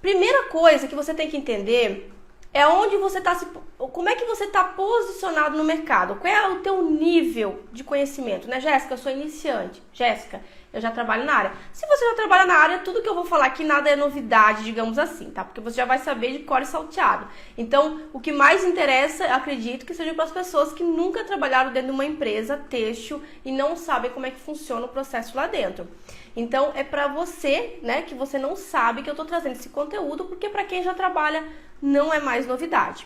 Primeira coisa que você tem que entender é onde você está como é que você está posicionado no mercado, qual é o teu nível de conhecimento, né, Jéssica? Eu sou iniciante. Jéssica, eu já trabalho na área. Se você já trabalha na área, tudo que eu vou falar aqui nada é novidade, digamos assim, tá? Porque você já vai saber de cor e salteado. Então, o que mais interessa, acredito que seja para as pessoas que nunca trabalharam dentro de uma empresa têxtil e não sabem como é que funciona o processo lá dentro. Então, é para você, né, que você não sabe que eu tô trazendo esse conteúdo, porque para quem já trabalha não é mais novidade.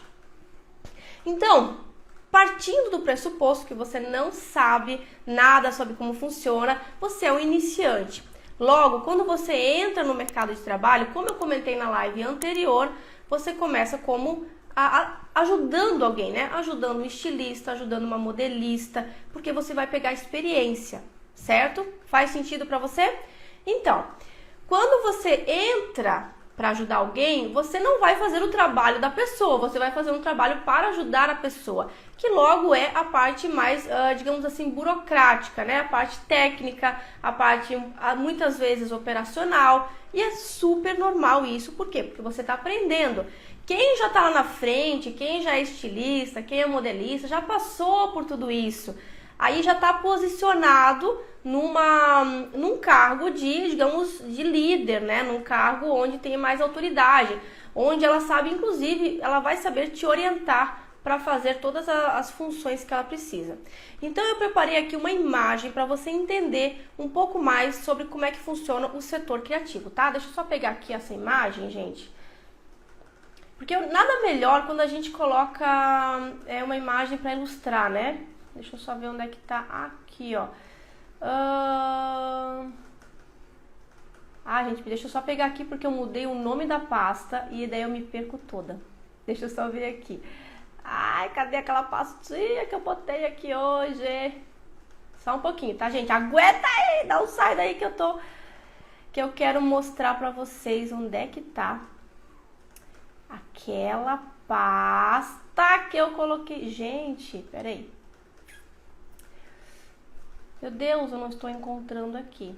Então, partindo do pressuposto que você não sabe nada sobre como funciona, você é um iniciante. Logo, quando você entra no mercado de trabalho, como eu comentei na live anterior, você começa como ajudando alguém, né? Ajudando um estilista, ajudando uma modelista, porque você vai pegar experiência, certo? Faz sentido para você? Então, quando você entra para ajudar alguém, você não vai fazer o trabalho da pessoa, você vai fazer um trabalho para ajudar a pessoa, que logo é a parte mais, digamos assim, burocrática, né? A parte técnica, a parte muitas vezes operacional, e é super normal isso, por quê? Porque você está aprendendo. Quem já está lá na frente, quem já é estilista, quem é modelista, já passou por tudo isso. Aí já está posicionado num cargo de, digamos, de líder, né? Num cargo onde tem mais autoridade, onde ela sabe, inclusive, ela vai saber te orientar para fazer todas as funções que ela precisa. Então eu preparei aqui uma imagem para você entender um pouco mais sobre como é que funciona o setor criativo, tá? Deixa eu só pegar aqui essa imagem, gente. Porque nada melhor quando a gente coloca uma imagem para ilustrar, né? Deixa eu só ver onde é que tá. Aqui, ó. Gente, deixa eu só pegar aqui porque eu mudei o nome da pasta e daí eu me perco toda. Deixa eu só ver aqui. Ai, cadê aquela pastinha que eu botei aqui hoje? Só um pouquinho, tá, gente? Aguenta aí, não sai daí que eu quero mostrar pra vocês onde é que tá aquela pasta que eu coloquei. Gente, peraí. Meu Deus, eu não estou encontrando aqui.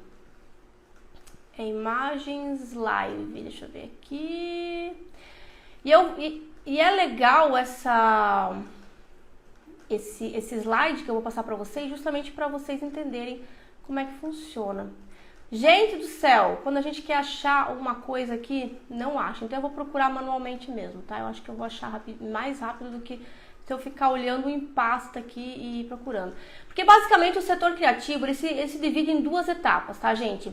É imagens live, deixa eu ver aqui. E é legal esse slide que eu vou passar para vocês, justamente para vocês entenderem como é que funciona. Gente do céu, quando a gente quer achar alguma coisa aqui, não acha. Então eu vou procurar manualmente mesmo, tá? Eu acho que eu vou achar mais rápido do que se eu ficar olhando em pasta aqui e procurando. Porque basicamente o setor criativo ele se divide em duas etapas, tá, gente?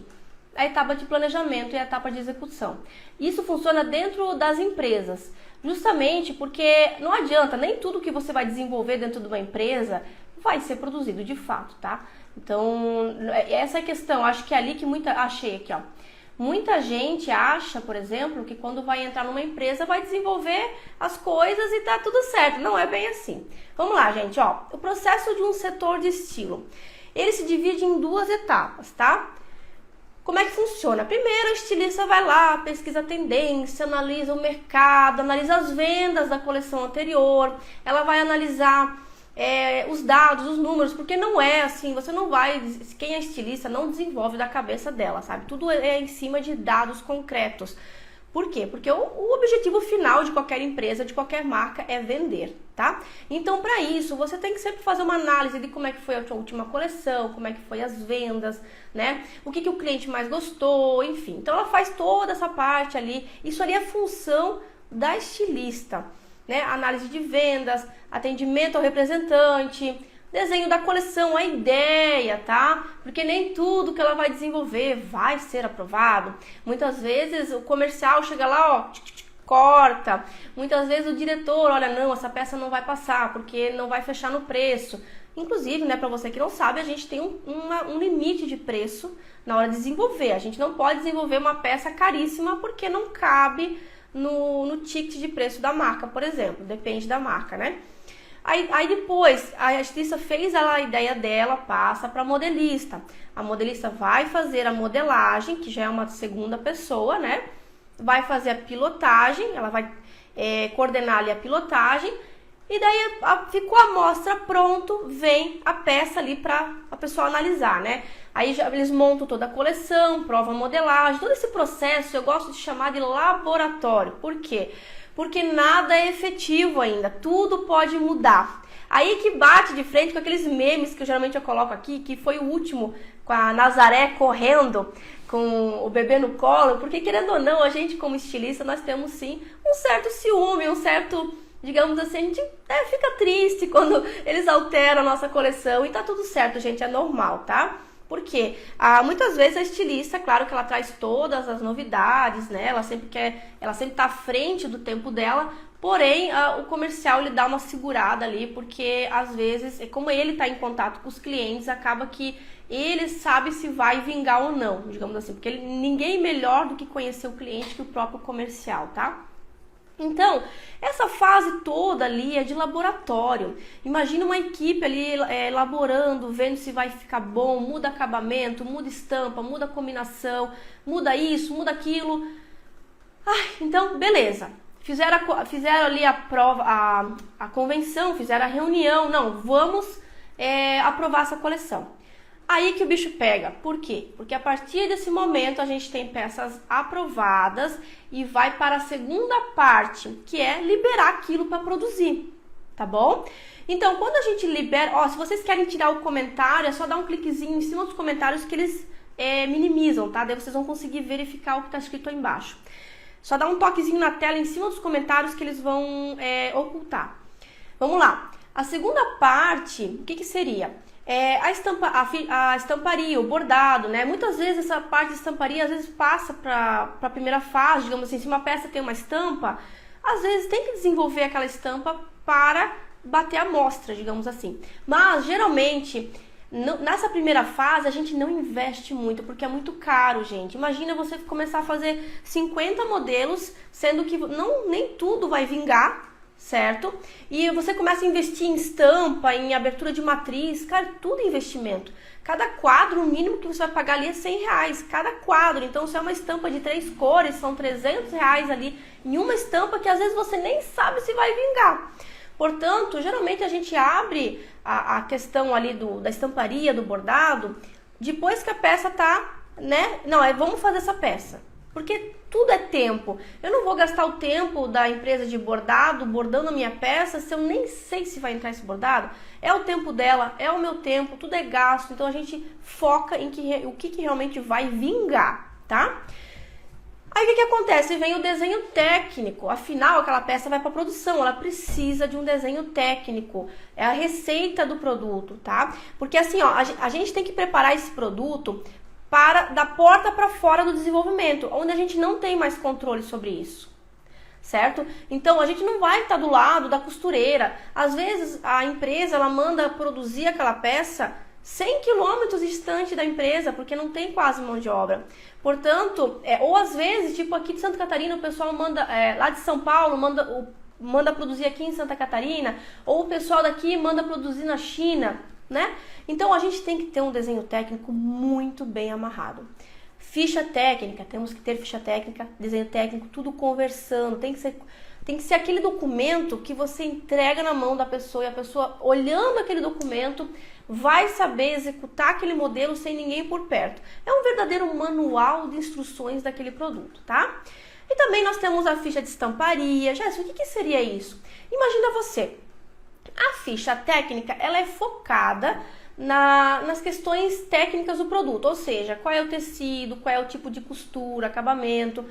A etapa de planejamento e a etapa de execução. Isso funciona dentro das empresas, justamente porque não adianta, nem tudo que você vai desenvolver dentro de uma empresa vai ser produzido de fato, tá? Então, essa é a questão, acho que é ali que achei aqui, ó. Muita gente acha, por exemplo, que quando vai entrar numa empresa vai desenvolver as coisas e tá tudo certo. Não é bem assim. Vamos lá, gente, ó. O processo de um setor de estilo, ele se divide em duas etapas, tá? Como é que funciona? Primeiro, a estilista vai lá, pesquisa a tendência, analisa o mercado, analisa as vendas da coleção anterior, ela vai analisar os dados, os números, porque não é assim, você não vai, quem é estilista não desenvolve da cabeça dela, sabe? Tudo é em cima de dados concretos. Por quê? Porque o objetivo final de qualquer empresa, de qualquer marca é vender, tá? Então, para isso, você tem que sempre fazer uma análise de como é que foi a sua última coleção, como é que foi as vendas, né? O que o cliente mais gostou, enfim. Então, ela faz toda essa parte ali. Isso ali é função da estilista, né? Análise de vendas, atendimento ao representante, desenho da coleção, a ideia, tá? Porque nem tudo que ela vai desenvolver vai ser aprovado. Muitas vezes o comercial chega lá, ó, corta. Muitas vezes o diretor, olha, não, essa peça não vai passar porque não vai fechar no preço. Inclusive, né, para você que não sabe, a gente tem um limite de preço na hora de desenvolver. A gente não pode desenvolver uma peça caríssima porque não cabe no ticket de preço da marca, por exemplo. Depende da marca, né? Aí depois, a estilista fez a ideia dela, passa para a modelista. A modelista vai fazer a modelagem, que já é uma segunda pessoa, né? Vai fazer a pilotagem, ela vai coordenar ali a pilotagem. E daí ficou a amostra pronto, vem a peça ali para a pessoa analisar, né? Aí eles montam toda a coleção, provam a modelagem, todo esse processo eu gosto de chamar de laboratório. Por quê? Porque nada é efetivo ainda, tudo pode mudar. Aí que bate de frente com aqueles memes que eu coloco aqui, que foi o último, com a Nazaré correndo com o bebê no colo, porque querendo ou não, a gente como estilista, nós temos sim um certo ciúme, um certo, digamos assim, a gente fica triste quando eles alteram a nossa coleção e tá tudo certo, gente, é normal, tá? Porque muitas vezes a estilista, claro que ela traz todas as novidades, né? Ela sempre tá à frente do tempo dela, porém o comercial ele dá uma segurada ali, porque às vezes, como ele está em contato com os clientes, acaba que ele sabe se vai vingar ou não, digamos assim, porque ninguém melhor do que conhecer o cliente que o próprio comercial, tá? Então, essa fase toda ali é de laboratório. Imagina uma equipe ali elaborando, vendo se vai ficar bom, muda acabamento, muda estampa, muda combinação, muda isso, muda aquilo. Então, beleza. Fizeram ali a prova, a convenção, fizeram a reunião. Não, vamos aprovar essa coleção. Aí que o bicho pega. Por quê? Porque a partir desse momento a gente tem peças aprovadas e vai para a segunda parte, que é liberar aquilo para produzir, tá bom? Então, quando a gente libera, se vocês querem tirar o comentário, é só dar um cliquezinho em cima dos comentários que eles minimizam, tá? Daí vocês vão conseguir verificar o que está escrito aí embaixo. Só dá um toquezinho na tela em cima dos comentários que eles vão ocultar. Vamos lá. A segunda parte, o que seria? A estamparia, o bordado, né? Muitas vezes essa parte de estamparia às vezes passa para a primeira fase, digamos assim, se uma peça tem uma estampa, às vezes tem que desenvolver aquela estampa para bater a amostra, digamos assim. Mas geralmente nessa primeira fase a gente não investe muito, porque é muito caro, gente. Imagina você começar a fazer 50 modelos, sendo que nem tudo vai vingar, certo? E você começa a investir em estampa, em abertura de matriz, cara, tudo é investimento. Cada quadro, o mínimo que você vai pagar ali é R$100, cada quadro. Então, se é uma estampa de 3 cores, são R$300 ali em uma estampa que às vezes você nem sabe se vai vingar. Portanto, geralmente a gente abre a questão ali da estamparia, do bordado, depois que a peça tá, né? Não, vamos fazer essa peça. Porque tudo é tempo. Eu não vou gastar o tempo da empresa de bordado, bordando a minha peça, se eu nem sei se vai entrar esse bordado. É o tempo dela, é o meu tempo, tudo é gasto. Então a gente foca em o que realmente vai vingar, tá? Aí o que acontece? Vem o desenho técnico. Afinal, aquela peça vai para produção, ela precisa de um desenho técnico. É a receita do produto, tá? Porque assim, a gente tem que preparar esse produto da porta para fora do desenvolvimento, onde a gente não tem mais controle sobre isso, certo? Então, a gente não vai estar do lado da costureira. Às vezes, a empresa, ela manda produzir aquela peça 100 quilômetros distante da empresa, porque não tem quase mão de obra. Portanto, ou às vezes, tipo aqui de Santa Catarina, o pessoal manda, lá de São Paulo, manda produzir aqui em Santa Catarina, ou o pessoal daqui manda produzir na China, né? Então a gente tem que ter um desenho técnico muito bem amarrado. Ficha técnica, temos que ter ficha técnica, desenho técnico, tudo conversando. Tem que ser aquele documento que você entrega na mão da pessoa e a pessoa, olhando aquele documento, vai saber executar aquele modelo sem ninguém por perto. É um verdadeiro manual de instruções daquele produto, tá? E também nós temos a ficha de estamparia. Jéssica, o que seria isso? Imagina você. A ficha técnica, ela é focada nas questões técnicas do produto, ou seja, qual é o tecido, qual é o tipo de costura, acabamento.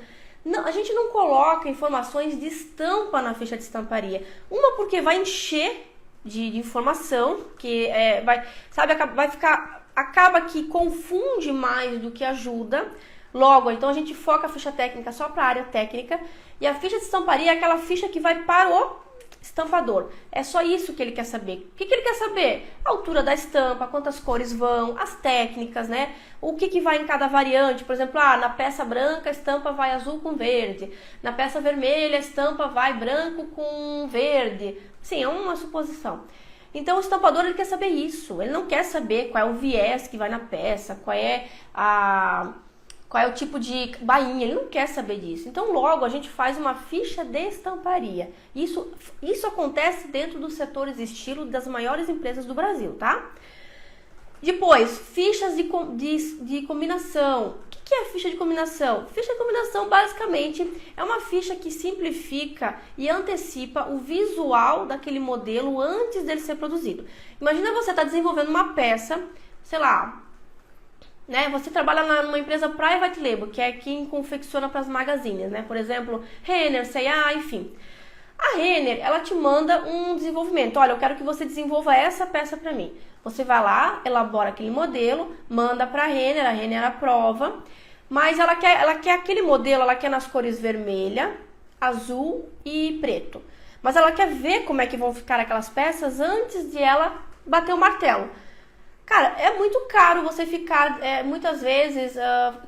Não, a gente não coloca informações de estampa na ficha de estamparia. Uma porque vai encher de informação, que acaba que confunde mais do que ajuda. Logo, então a gente foca a ficha técnica só para a área técnica, e a ficha de estamparia é aquela ficha que vai para o estampador. É só isso que ele quer saber. O que ele quer saber? A altura da estampa, quantas cores vão, as técnicas, né? O que vai em cada variante. Por exemplo, na peça branca a estampa vai azul com verde. Na peça vermelha a estampa vai branco com verde. Sim, é uma suposição. Então o estampador ele quer saber isso. Ele não quer saber qual é o viés que vai na peça, qual é qual é o tipo de bainha, ele não quer saber disso. Então, logo, a gente faz uma ficha de estamparia. Isso acontece dentro dos setores estilo das maiores empresas do Brasil, tá? Depois, fichas de combinação. O que é ficha de combinação? Ficha de combinação, basicamente, é uma ficha que simplifica e antecipa o visual daquele modelo antes dele ser produzido. Imagina você estar desenvolvendo uma peça, sei lá, né? Você trabalha numa empresa private label, que é quem confecciona para as magazines, né? Por exemplo, Renner, C&A, enfim. A Renner, ela te manda um desenvolvimento. Olha, eu quero que você desenvolva essa peça para mim. Você vai lá, elabora aquele modelo, manda para a Renner aprova. Mas ela quer aquele modelo, ela quer nas cores vermelha, azul e preto. Mas ela quer ver como é que vão ficar aquelas peças antes de ela bater o martelo. Cara, é muito caro você ficar, muitas vezes,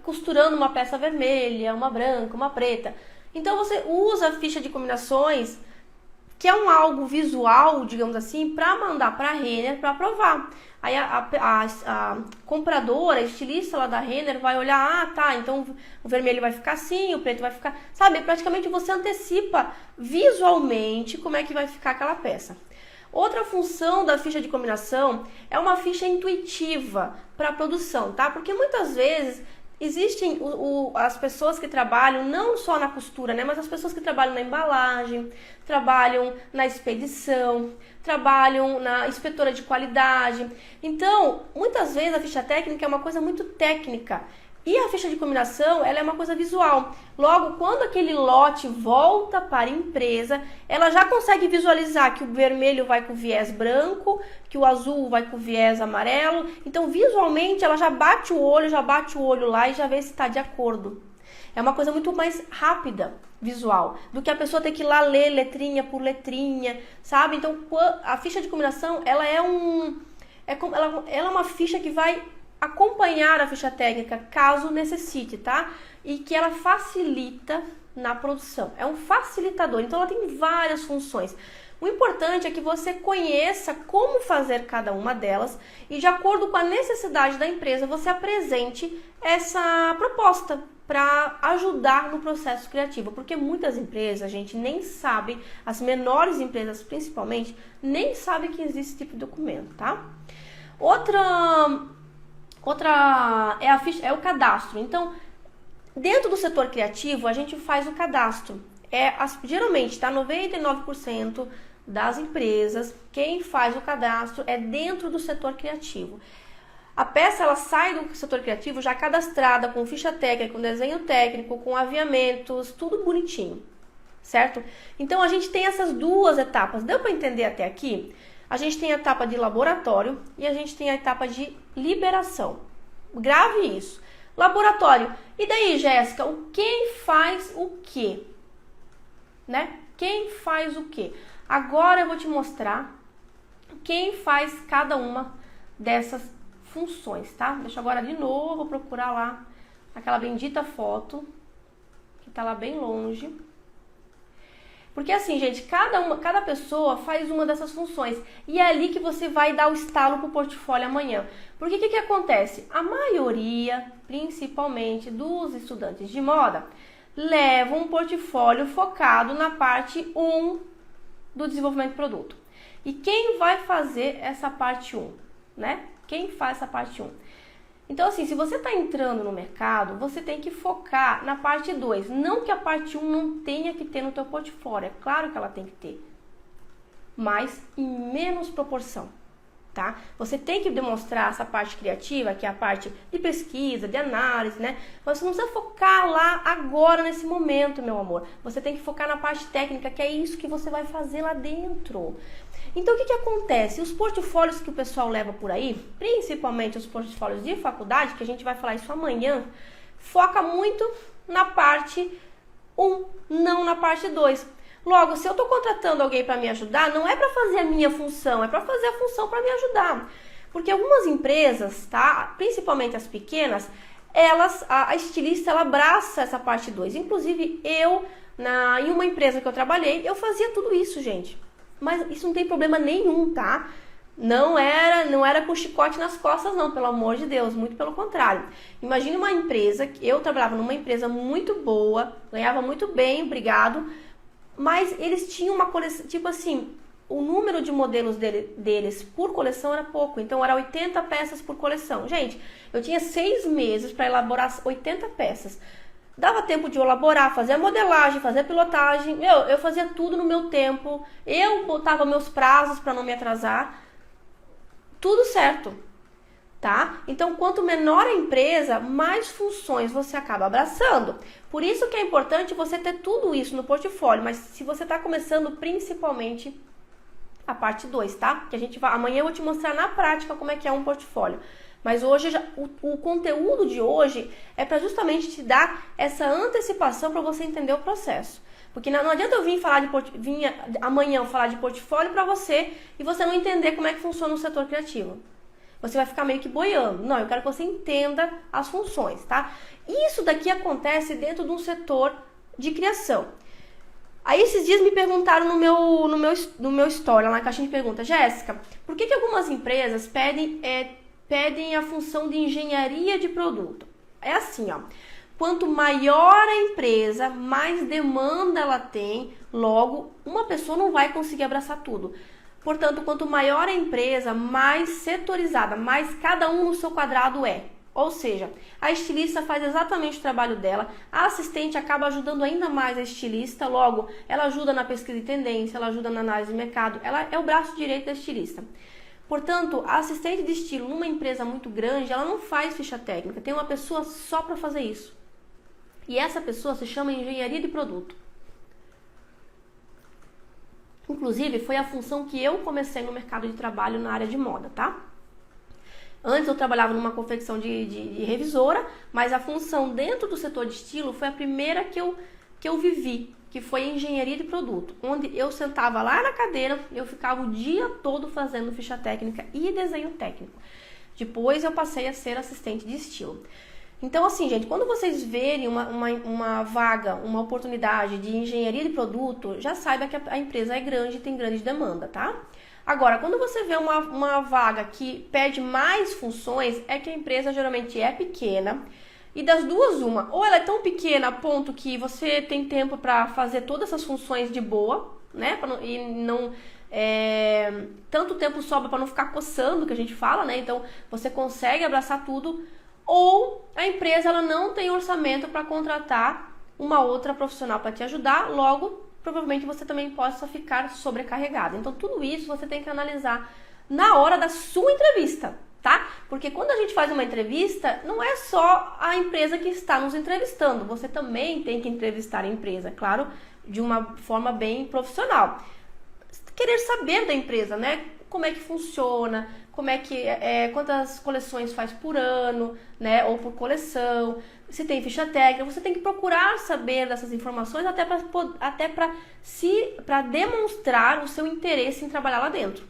costurando uma peça vermelha, uma branca, uma preta. Então, você usa a ficha de combinações, que é algo visual, digamos assim, para mandar para a Renner para aprovar. Aí a compradora, a estilista lá da Renner vai olhar, tá, então o vermelho vai ficar assim, o preto vai ficar... Sabe, praticamente você antecipa visualmente como é que vai ficar aquela peça. Outra função da ficha de combinação é uma ficha intuitiva para a produção, tá? Porque muitas vezes existem as pessoas que trabalham não só na costura, né? Mas as pessoas que trabalham na embalagem, trabalham na expedição, trabalham na inspetora de qualidade. Então, muitas vezes a ficha técnica é uma coisa muito técnica. E a ficha de combinação, ela é uma coisa visual. Logo, quando aquele lote volta para a empresa, ela já consegue visualizar que o vermelho vai com viés branco, que o azul vai com viés amarelo. Então, visualmente, ela já bate o olho lá e já vê se está de acordo. É uma coisa muito mais rápida, visual, do que a pessoa ter que ir lá ler letrinha por letrinha, sabe? Então, a ficha de combinação, ela é uma ficha que vai acompanhar a ficha técnica caso necessite, tá? E que ela facilita na produção. É um facilitador, então ela tem várias funções. O importante é que você conheça como fazer cada uma delas e, de acordo com a necessidade da empresa, você apresente essa proposta para ajudar no processo criativo. Porque muitas empresas, a gente nem sabe, as menores empresas principalmente, nem sabem que existe esse tipo de documento, tá? Outra é o cadastro. Então, dentro do setor criativo, a gente faz o cadastro. Geralmente, tá? 99% das empresas, quem faz o cadastro é dentro do setor criativo. A peça, ela sai do setor criativo já cadastrada, com ficha técnica, com desenho técnico, com aviamentos, tudo bonitinho, certo? Então, a gente tem essas duas etapas. Deu para entender até aqui? A gente tem a etapa de laboratório e a gente tem a etapa de liberação. Grave isso. Laboratório. E daí, Jéssica, quem faz o quê? Né? Quem faz o quê? Agora eu vou te mostrar quem faz cada uma dessas funções, tá? Deixa eu agora de novo procurar lá aquela bendita foto que tá lá bem longe. Porque assim, gente, cada pessoa faz uma dessas funções e é ali que você vai dar o estalo pro portfólio amanhã. Porque o que acontece? A maioria, principalmente dos estudantes de moda, levam um portfólio focado na parte 1 do desenvolvimento de produto. E quem vai fazer essa parte 1, né? Quem faz essa parte 1? Então, assim, se você está entrando no mercado, você tem que focar na parte 2. Não que a parte 1 não tenha que ter no teu portfólio. É claro que ela tem que ter. Mas em menos proporção, tá? Você tem que demonstrar essa parte criativa, que é a parte de pesquisa, de análise, né? Mas você não precisa focar lá agora, nesse momento, meu amor. Você tem que focar na parte técnica, que é isso que você vai fazer lá dentro. Então, o que acontece? Os portfólios que o pessoal leva por aí, principalmente os portfólios de faculdade, que a gente vai falar isso amanhã, foca muito na parte 1, não na parte 2. Logo, se eu estou contratando alguém para me ajudar, não é para fazer a minha função, é para fazer a função para me ajudar. Porque algumas empresas, tá? Principalmente as pequenas, a estilista, ela abraça essa parte 2. Inclusive, em uma empresa que eu trabalhei, eu fazia tudo isso, gente. Mas isso não tem problema nenhum, tá? Não era com chicote nas costas, não, pelo amor de Deus, muito pelo contrário. Imagine uma empresa, eu trabalhava numa empresa muito boa, ganhava muito bem, obrigado, mas eles tinham uma coleção, tipo assim, o número de modelos deles por coleção era pouco, então era 80 peças por coleção. Gente, eu tinha 6 meses para elaborar 80 peças. Dava tempo de elaborar, fazer a modelagem, fazer a pilotagem. Eu fazia tudo no meu tempo. Eu botava meus prazos para não me atrasar. Tudo certo, tá? Então, quanto menor a empresa, mais funções você acaba abraçando. Por isso que é importante você ter tudo isso no portfólio. Mas se você está começando, principalmente a parte 2, tá? Que a gente vai, amanhã eu vou te mostrar na prática como é que é um portfólio. Mas hoje, o conteúdo de hoje é para justamente te dar essa antecipação para você entender o processo. Porque não adianta eu vir amanhã falar de portfólio para você e você não entender como é que funciona o setor criativo. Você vai ficar meio que boiando. Não, eu quero que você entenda as funções, tá? Isso daqui acontece dentro de um setor de criação. Aí esses dias me perguntaram no meu story, lá na caixinha de perguntas, Jéssica, por que algumas empresas pedem a função de engenharia de produto? É assim, ó. Quanto maior a empresa, mais demanda ela tem, logo, uma pessoa não vai conseguir abraçar tudo. Portanto, quanto maior a empresa, mais setorizada, mais cada um no seu quadrado é. Ou seja, a estilista faz exatamente o trabalho dela, a assistente acaba ajudando ainda mais a estilista, logo, ela ajuda na pesquisa de tendência, ela ajuda na análise de mercado, ela é o braço direito da estilista. Portanto, a assistente de estilo numa empresa muito grande, ela não faz ficha técnica, tem uma pessoa só para fazer isso. E essa pessoa se chama engenharia de produto. Inclusive, foi a função que eu comecei no mercado de trabalho na área de moda, tá? Antes eu trabalhava numa confecção de revisora, mas a função dentro do setor de estilo foi a primeira que eu vivi, que foi engenharia de produto, onde eu sentava lá na cadeira, eu ficava o dia todo fazendo ficha técnica e desenho técnico. Depois eu passei a ser assistente de estilo. Então, assim, gente, quando vocês verem uma vaga, uma oportunidade de engenharia de produto, já saiba que a empresa é grande e tem grande demanda, tá? Agora, quando você vê uma vaga que pede mais funções, é que a empresa geralmente é pequena. E das duas, uma, ou ela é tão pequena a ponto que você tem tempo para fazer todas essas funções de boa, né? E não tanto tempo sobra para não ficar coçando, que a gente fala, né? Então, você consegue abraçar tudo. Ou a empresa ela não tem orçamento para contratar uma outra profissional para te ajudar, logo, provavelmente você também possa ficar sobrecarregado. Então, tudo isso você tem que analisar na hora da sua entrevista, tá? Porque quando a gente faz uma entrevista, não é só a empresa que está nos entrevistando, você também tem que entrevistar a empresa, claro, de uma forma bem profissional. Querer saber da empresa, né? Como é que funciona, como é que quantas coleções faz por ano, né? Ou por coleção, se tem ficha técnica, você tem que procurar saber dessas informações até para demonstrar o seu interesse em trabalhar lá dentro.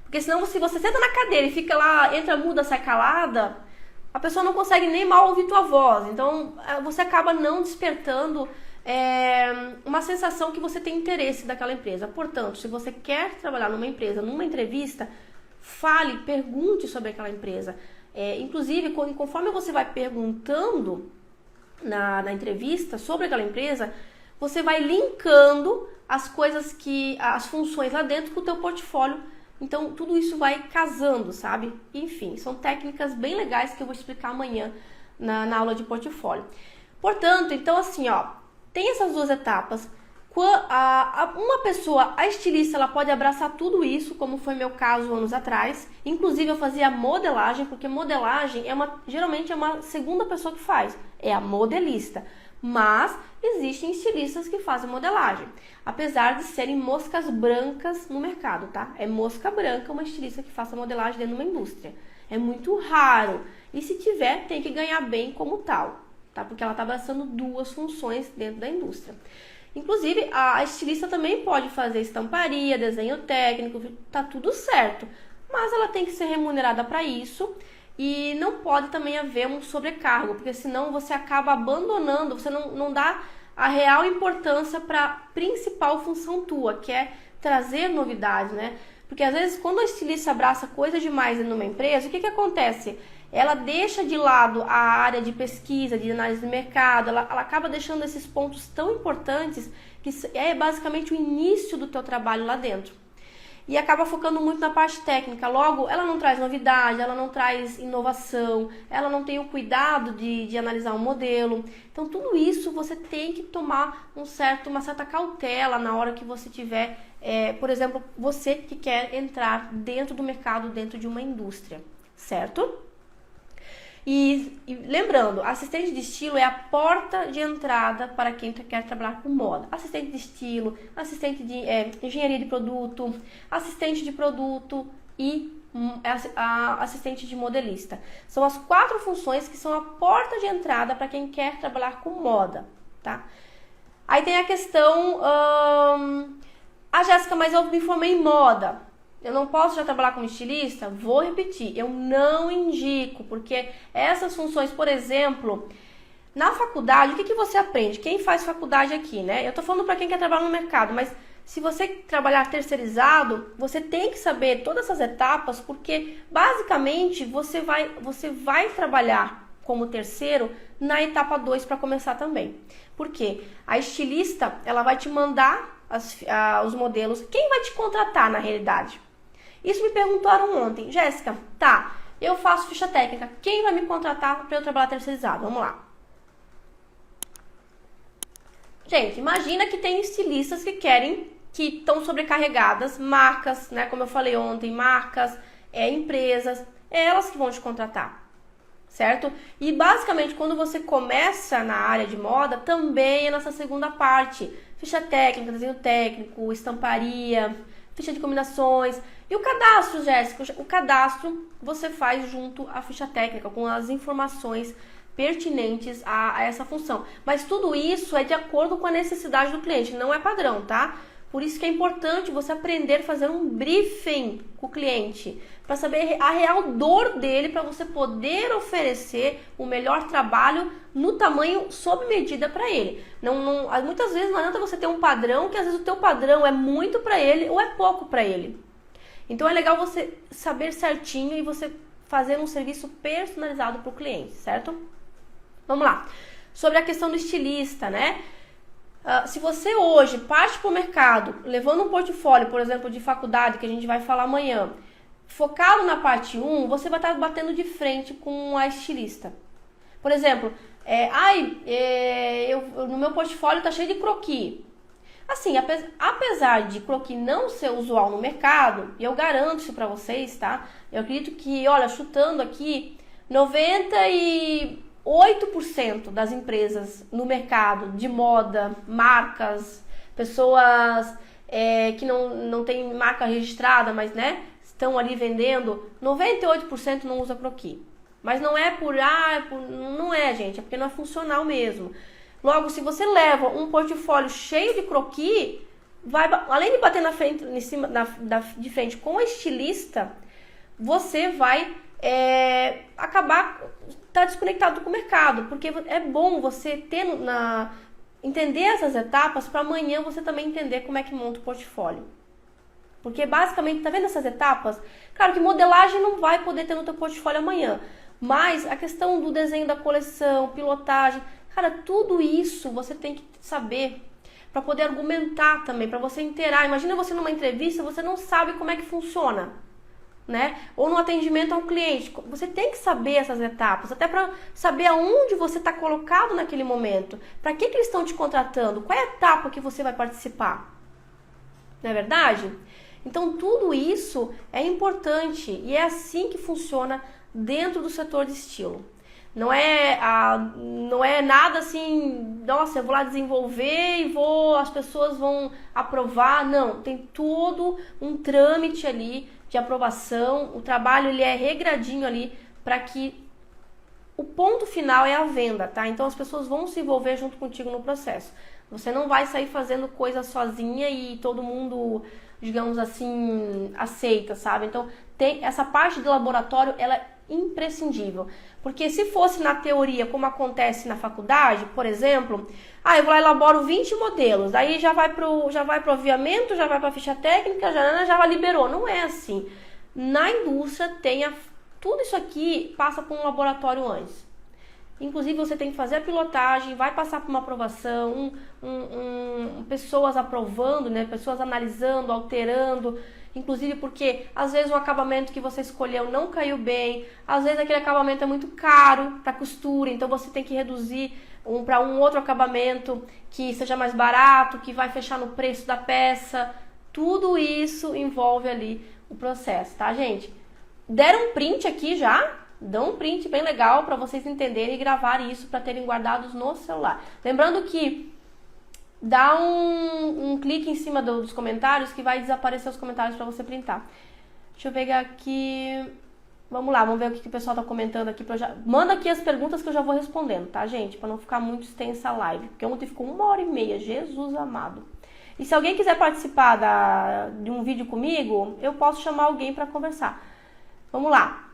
Porque senão, se você senta na cadeira e fica lá, entra muda, sai calada, a pessoa não consegue nem mal ouvir tua voz. Então, você acaba não despertando uma sensação que você tem interesse daquela empresa. Portanto, se você quer trabalhar numa empresa, numa entrevista, fale, pergunte sobre aquela empresa. Inclusive, conforme você vai perguntando na entrevista sobre aquela empresa, você vai linkando as funções lá dentro com o teu portfólio. Então, tudo isso vai casando, sabe? Enfim, são técnicas bem legais que eu vou explicar amanhã na aula de portfólio. Portanto, então assim, ó, tem essas duas etapas. Uma pessoa, a estilista, ela pode abraçar tudo isso, como foi meu caso anos atrás. Inclusive, eu fazia modelagem, porque modelagem geralmente é uma segunda pessoa que faz, é a modelista. Mas existem estilistas que fazem modelagem, apesar de serem moscas brancas no mercado, tá? É mosca branca uma estilista que faça modelagem dentro de uma indústria. É muito raro. E se tiver, tem que ganhar bem como tal, tá? Porque ela está abraçando duas funções dentro da indústria. Inclusive, a estilista também pode fazer estamparia, desenho técnico, tá tudo certo. Mas ela tem que ser remunerada para isso. E não pode também haver um sobrecargo, porque senão você acaba abandonando, você não dá a real importância para a principal função tua, que é trazer novidades, né? Porque às vezes quando a estilista abraça coisa demais numa empresa, o que acontece? Ela deixa de lado a área de pesquisa, de análise de mercado, ela acaba deixando esses pontos tão importantes que é basicamente o início do teu trabalho lá dentro. E acaba focando muito na parte técnica. Logo, ela não traz novidade, ela não traz inovação, ela não tem o cuidado de analisar um modelo. Então, tudo isso você tem que tomar uma certa cautela na hora que você tiver, por exemplo, você que quer entrar dentro do mercado, dentro de uma indústria, certo? E lembrando, assistente de estilo é a porta de entrada para quem quer trabalhar com moda. Assistente de estilo, assistente de engenharia de produto, assistente de produto e assistente de modelista. São as 4 funções que são a porta de entrada para quem quer trabalhar com moda, tá? Aí tem a questão, Jéssica, mas eu me formei em moda. Eu não posso já trabalhar como estilista? Vou repetir, eu não indico, porque essas funções, por exemplo, na faculdade, o que você aprende? Quem faz faculdade aqui, né? Eu tô falando para quem quer trabalhar no mercado, mas se você trabalhar terceirizado, você tem que saber todas essas etapas, porque basicamente você vai trabalhar como terceiro na etapa 2 para começar também. Por quê? A estilista, ela vai te mandar os modelos. Quem vai te contratar na realidade? Isso me perguntaram ontem. Jéssica, tá, eu faço ficha técnica. Quem vai me contratar para eu trabalhar terceirizado? Vamos lá. Gente, imagina que tem estilistas que estão sobrecarregadas, marcas, né? Como eu falei ontem, marcas, empresas, é elas que vão te contratar, certo? E basicamente quando você começa na área de moda, também é nessa segunda parte. Ficha técnica, desenho técnico, estamparia, ficha de combinações. E o cadastro, Jéssica? O cadastro você faz junto à ficha técnica, com as informações pertinentes a essa função. Mas tudo isso é de acordo com a necessidade do cliente, não é padrão, tá? Por isso que é importante você aprender a fazer um briefing com o cliente, para saber a real dor dele, para você poder oferecer o melhor trabalho no tamanho sob medida para ele. Muitas vezes não adianta você ter um padrão, que às vezes o teu padrão é muito para ele ou é pouco para ele. Então é legal você saber certinho e você fazer um serviço personalizado para o cliente, certo? Vamos lá. Sobre a questão do estilista, né? Se você hoje parte para o mercado, levando um portfólio, por exemplo, de faculdade, que a gente vai falar amanhã, focado na parte 1, você vai estar batendo de frente com a estilista. Por exemplo, no meu portfólio está cheio de croquis. Assim, apesar de croquis não ser usual no mercado, e eu garanto isso para vocês, tá? Eu acredito que, olha, chutando aqui, 98% das empresas no mercado de moda, marcas, pessoas que não tem marca registrada, mas né, estão ali vendendo, 98% não usa croquis. Mas não é não é, gente, é porque não é funcional mesmo. Logo, se você leva um portfólio cheio de croquis, além de bater de frente com a estilista, você vai acabar desconectado com o mercado, porque é bom você entender essas etapas para amanhã você também entender como é que monta o portfólio. Porque basicamente, tá vendo essas etapas? Claro que modelagem não vai poder ter no teu portfólio amanhã, mas a questão do desenho da coleção, pilotagem, cara, tudo isso você tem que saber para poder argumentar também, para você inteirar. Imagina você numa entrevista, você não sabe como é que funciona, né? Ou no atendimento ao cliente. Você tem que saber essas etapas, até para saber aonde você está colocado naquele momento. Para que eles estão te contratando? Qual é a etapa que você vai participar? Não é verdade? Então, tudo isso é importante e é assim que funciona dentro do setor de estilo. Não é nada assim, nossa, eu vou lá desenvolver e as pessoas vão aprovar. Não, tem todo um trâmite ali de aprovação. O trabalho ele é regradinho ali para que o ponto final é a venda, tá? Então as pessoas vão se envolver junto contigo no processo. Você não vai sair fazendo coisa sozinha e todo mundo, digamos assim, aceita, sabe? Então tem essa parte do laboratório, ela imprescindível. Porque se fosse na teoria, como acontece na faculdade, por exemplo, eu vou lá e elaboro 20 modelos, daí já vai pro aviamento, já vai para a ficha técnica, já liberou. Não é assim. Na indústria tudo isso aqui passa por um laboratório antes. Inclusive você tem que fazer a pilotagem, vai passar por uma aprovação, pessoas aprovando, né? Pessoas analisando, alterando. Inclusive porque às vezes o acabamento que você escolheu não caiu bem, às vezes aquele acabamento é muito caro para costura, então você tem que reduzir para um outro acabamento que seja mais barato, que vai fechar no preço da peça. Tudo isso envolve ali o processo, tá, gente? Deram um print aqui já? Dão um print bem legal para vocês entenderem e gravarem isso para terem guardados no celular. Lembrando que dá um clique em cima dos comentários que vai desaparecer os comentários para você printar. Deixa eu pegar aqui. Vamos lá, vamos ver o que o pessoal tá comentando aqui. Manda aqui as perguntas que eu já vou respondendo, tá, gente? Para não ficar muito extensa a live. Porque ontem ficou 1h30. Jesus amado. E se alguém quiser participar de um vídeo comigo, eu posso chamar alguém para conversar. Vamos lá.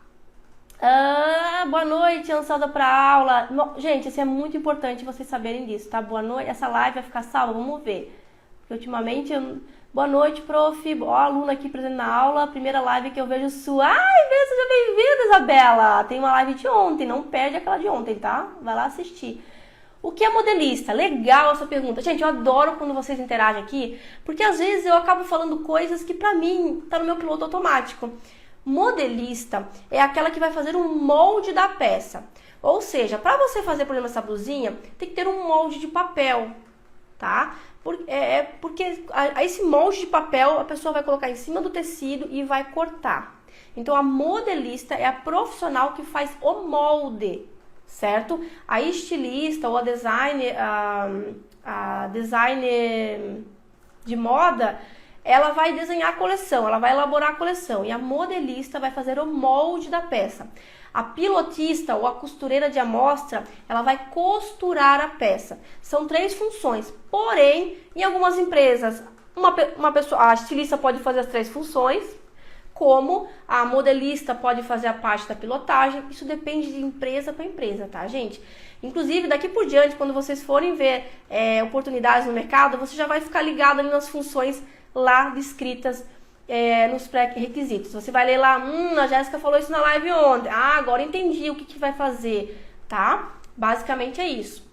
Boa noite, ansiosa para aula. Gente, isso é muito importante vocês saberem disso, tá? Boa noite. Essa live vai ficar salva? Vamos ver. Porque ultimamente... Boa noite, prof. Ó, aluna aqui presente na aula. Primeira live que eu vejo sua. Seja bem-vinda, Isabela. Tem uma live de ontem. Não perde aquela de ontem, tá? Vai lá assistir. O que é modelista? Legal essa pergunta. Gente, eu adoro quando vocês interagem aqui. Porque às vezes eu acabo falando coisas que pra mim tá no meu piloto automático. Modelista é aquela que vai fazer um molde da peça. Ou seja, para você fazer, por exemplo, essa blusinha, tem que ter um molde de papel, tá? Porque esse molde de papel a pessoa vai colocar em cima do tecido e vai cortar. Então, a modelista é a profissional que faz o molde, certo? A estilista ou a designer de moda... ela vai desenhar a coleção, ela vai elaborar a coleção e a modelista vai fazer o molde da peça. A pilotista ou a costureira de amostra, ela vai costurar a peça. São 3 funções, porém, em algumas empresas, a estilista pode fazer as 3 funções, como a modelista pode fazer a parte da pilotagem. Isso depende de empresa para empresa, tá, gente? Inclusive, daqui por diante, quando vocês forem ver oportunidades no mercado, você já vai ficar ligado ali nas funções lá descritas nos pré-requisitos. Você vai ler lá, a Jéssica falou isso na live ontem. Agora entendi o que vai fazer, tá? Basicamente é isso.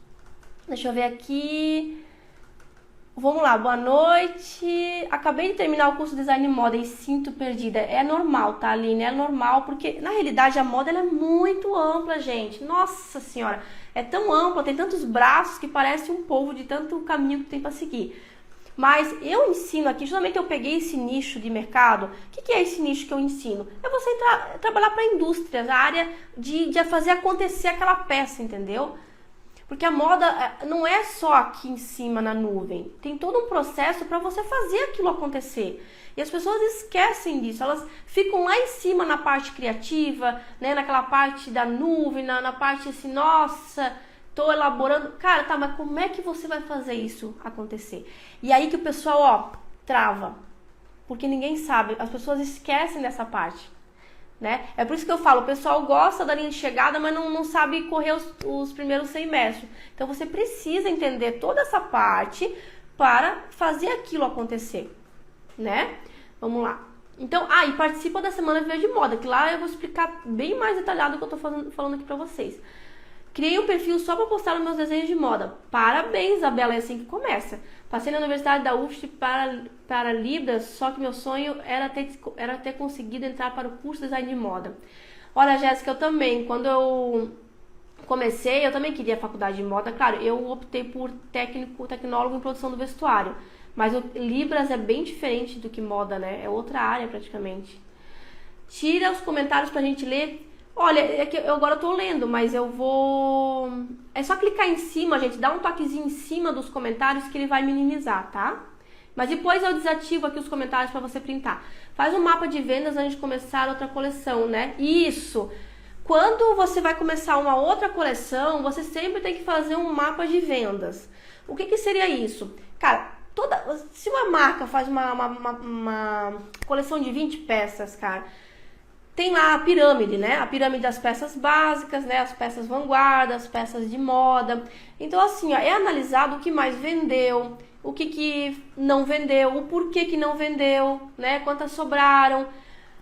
Deixa eu ver aqui. Vamos lá, boa noite. Acabei de terminar o curso de Design Moda e sinto perdida. É normal, tá, Aline? É normal, porque na realidade a moda ela é muito ampla, gente. Nossa senhora, é tão ampla, tem tantos braços que parece um povo de tanto caminho que tem para seguir. Mas eu ensino aqui, justamente eu peguei esse nicho de mercado. O que é esse nicho que eu ensino? É você trabalhar para indústrias, a área de fazer acontecer aquela peça, entendeu? Porque a moda não é só aqui em cima na nuvem. Tem todo um processo para você fazer aquilo acontecer. E as pessoas esquecem disso. Elas ficam lá em cima na parte criativa, né? Naquela parte da nuvem, na parte assim, nossa... tô elaborando. Cara, tá, mas como é que você vai fazer isso acontecer? E aí que o pessoal, trava. Porque ninguém sabe. As pessoas esquecem dessa parte, né? É por isso que eu falo, o pessoal gosta da linha de chegada, mas não sabe correr os primeiros 100 metros. Então, você precisa entender toda essa parte para fazer aquilo acontecer, né? Vamos lá. Então, e participa da Semana Viver de Moda, que lá eu vou explicar bem mais detalhado o que eu tô falando aqui pra vocês. Criei um perfil só para postar os meus desenhos de moda. Parabéns, Isabela, é assim que começa. Passei na Universidade da UFSC para Libras, só que meu sonho era ter conseguido entrar para o curso de design de moda. Olha, Jéssica, eu também, quando eu comecei, eu também queria a faculdade de moda. Claro, eu optei por tecnólogo em produção do vestuário. Mas o Libras é bem diferente do que moda, né? É outra área praticamente. Tira os comentários pra gente ler. Olha, é que eu agora tô lendo, mas eu vou... É só clicar em cima, gente, dá um toquezinho em cima dos comentários que ele vai minimizar, tá? Mas depois eu desativo aqui os comentários para você printar. Faz um mapa de vendas antes de começar outra coleção, né? Isso! Quando você vai começar uma outra coleção, você sempre tem que fazer um mapa de vendas. O que seria isso? Cara, se uma marca faz uma coleção de 20 peças, cara... tem lá a pirâmide, né? A pirâmide das peças básicas, né? As peças vanguarda, as peças de moda. Então, assim, ó, é analisado o que mais vendeu, o que não vendeu, o porquê que não vendeu, né? Quantas sobraram.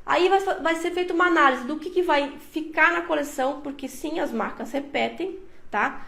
Aí vai ser feita uma análise do que vai ficar na coleção, porque sim, as marcas repetem, tá?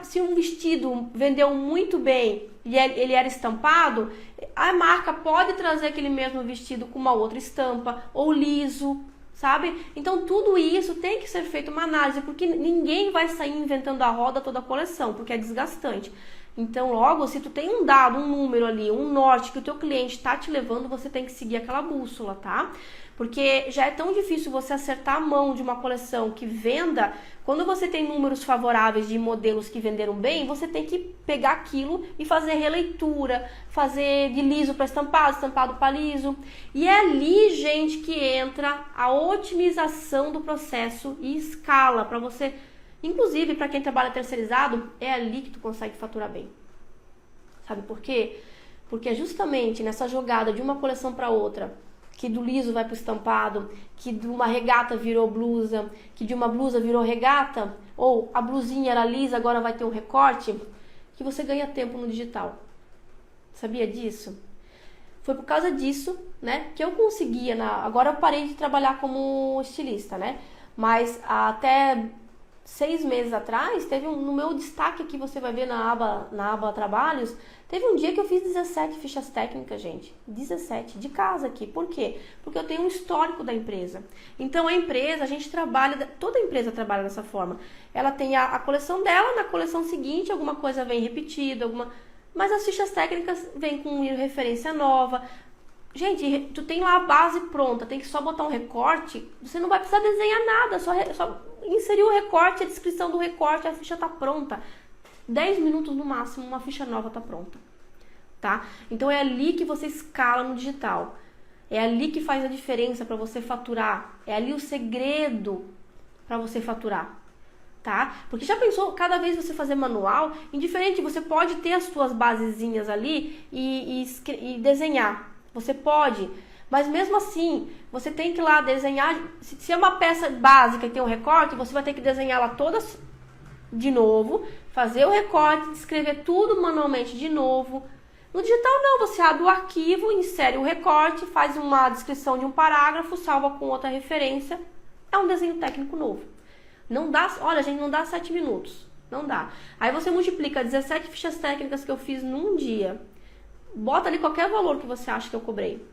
Se um vestido vendeu muito bem e ele era estampado, a marca pode trazer aquele mesmo vestido com uma outra estampa ou liso, sabe? Então tudo isso tem que ser feito uma análise, porque ninguém vai sair inventando a roda toda a coleção, porque é desgastante. Então logo, se tu tem um dado, um número ali, um norte que o teu cliente está te levando, você tem que seguir aquela bússola, tá? Porque já é tão difícil você acertar a mão de uma coleção que venda. Quando você tem números favoráveis de modelos que venderam bem, você tem que pegar aquilo e fazer releitura, fazer de liso para estampado, estampado para liso. E é ali, gente, que entra a otimização do processo e escala para você. Inclusive, para quem trabalha terceirizado, é ali que tu consegue faturar bem. Sabe por quê? Porque é justamente nessa jogada de uma coleção para outra, que do liso vai para o estampado, que de uma regata virou blusa, que de uma blusa virou regata, ou a blusinha era lisa, agora vai ter um recorte, que você ganha tempo no digital. Sabia disso? Foi por causa disso, né, que eu conseguia, agora eu parei de trabalhar como estilista, né, mas até 6 meses atrás, teve no meu destaque aqui, você vai ver na aba trabalhos, teve um dia que eu fiz 17 fichas técnicas, gente. 17, de casa aqui. Por quê? Porque eu tenho um histórico da empresa. Então, a empresa, a gente trabalha, toda empresa trabalha dessa forma. Ela tem a coleção dela, na coleção seguinte, alguma coisa vem repetida, mas as fichas técnicas vêm com referência nova. Gente, tu tem lá a base pronta, tem que só botar um recorte, você não vai precisar desenhar nada, só inserir o recorte, a descrição do recorte, a ficha tá pronta. 10 minutos no máximo, uma ficha nova tá pronta, tá? Então é ali que você escala no digital, é ali que faz a diferença para você faturar, é ali o segredo para você faturar, tá? Porque já pensou, cada vez você fazer manual, indiferente, você pode ter as suas basezinhas ali e desenhar, você pode, mas mesmo assim, você tem que ir lá desenhar, se é uma peça básica que tem um recorte, você vai ter que desenhá-la toda de novo, fazer o recorte, escrever tudo manualmente de novo. No digital não, você abre o arquivo, insere o recorte, faz uma descrição de um parágrafo, salva com outra referência, é um desenho técnico novo. Não dá, olha gente, não dá 7 minutos, não dá. Aí você multiplica 17 fichas técnicas que eu fiz num dia, bota ali qualquer valor que você acha que eu cobrei,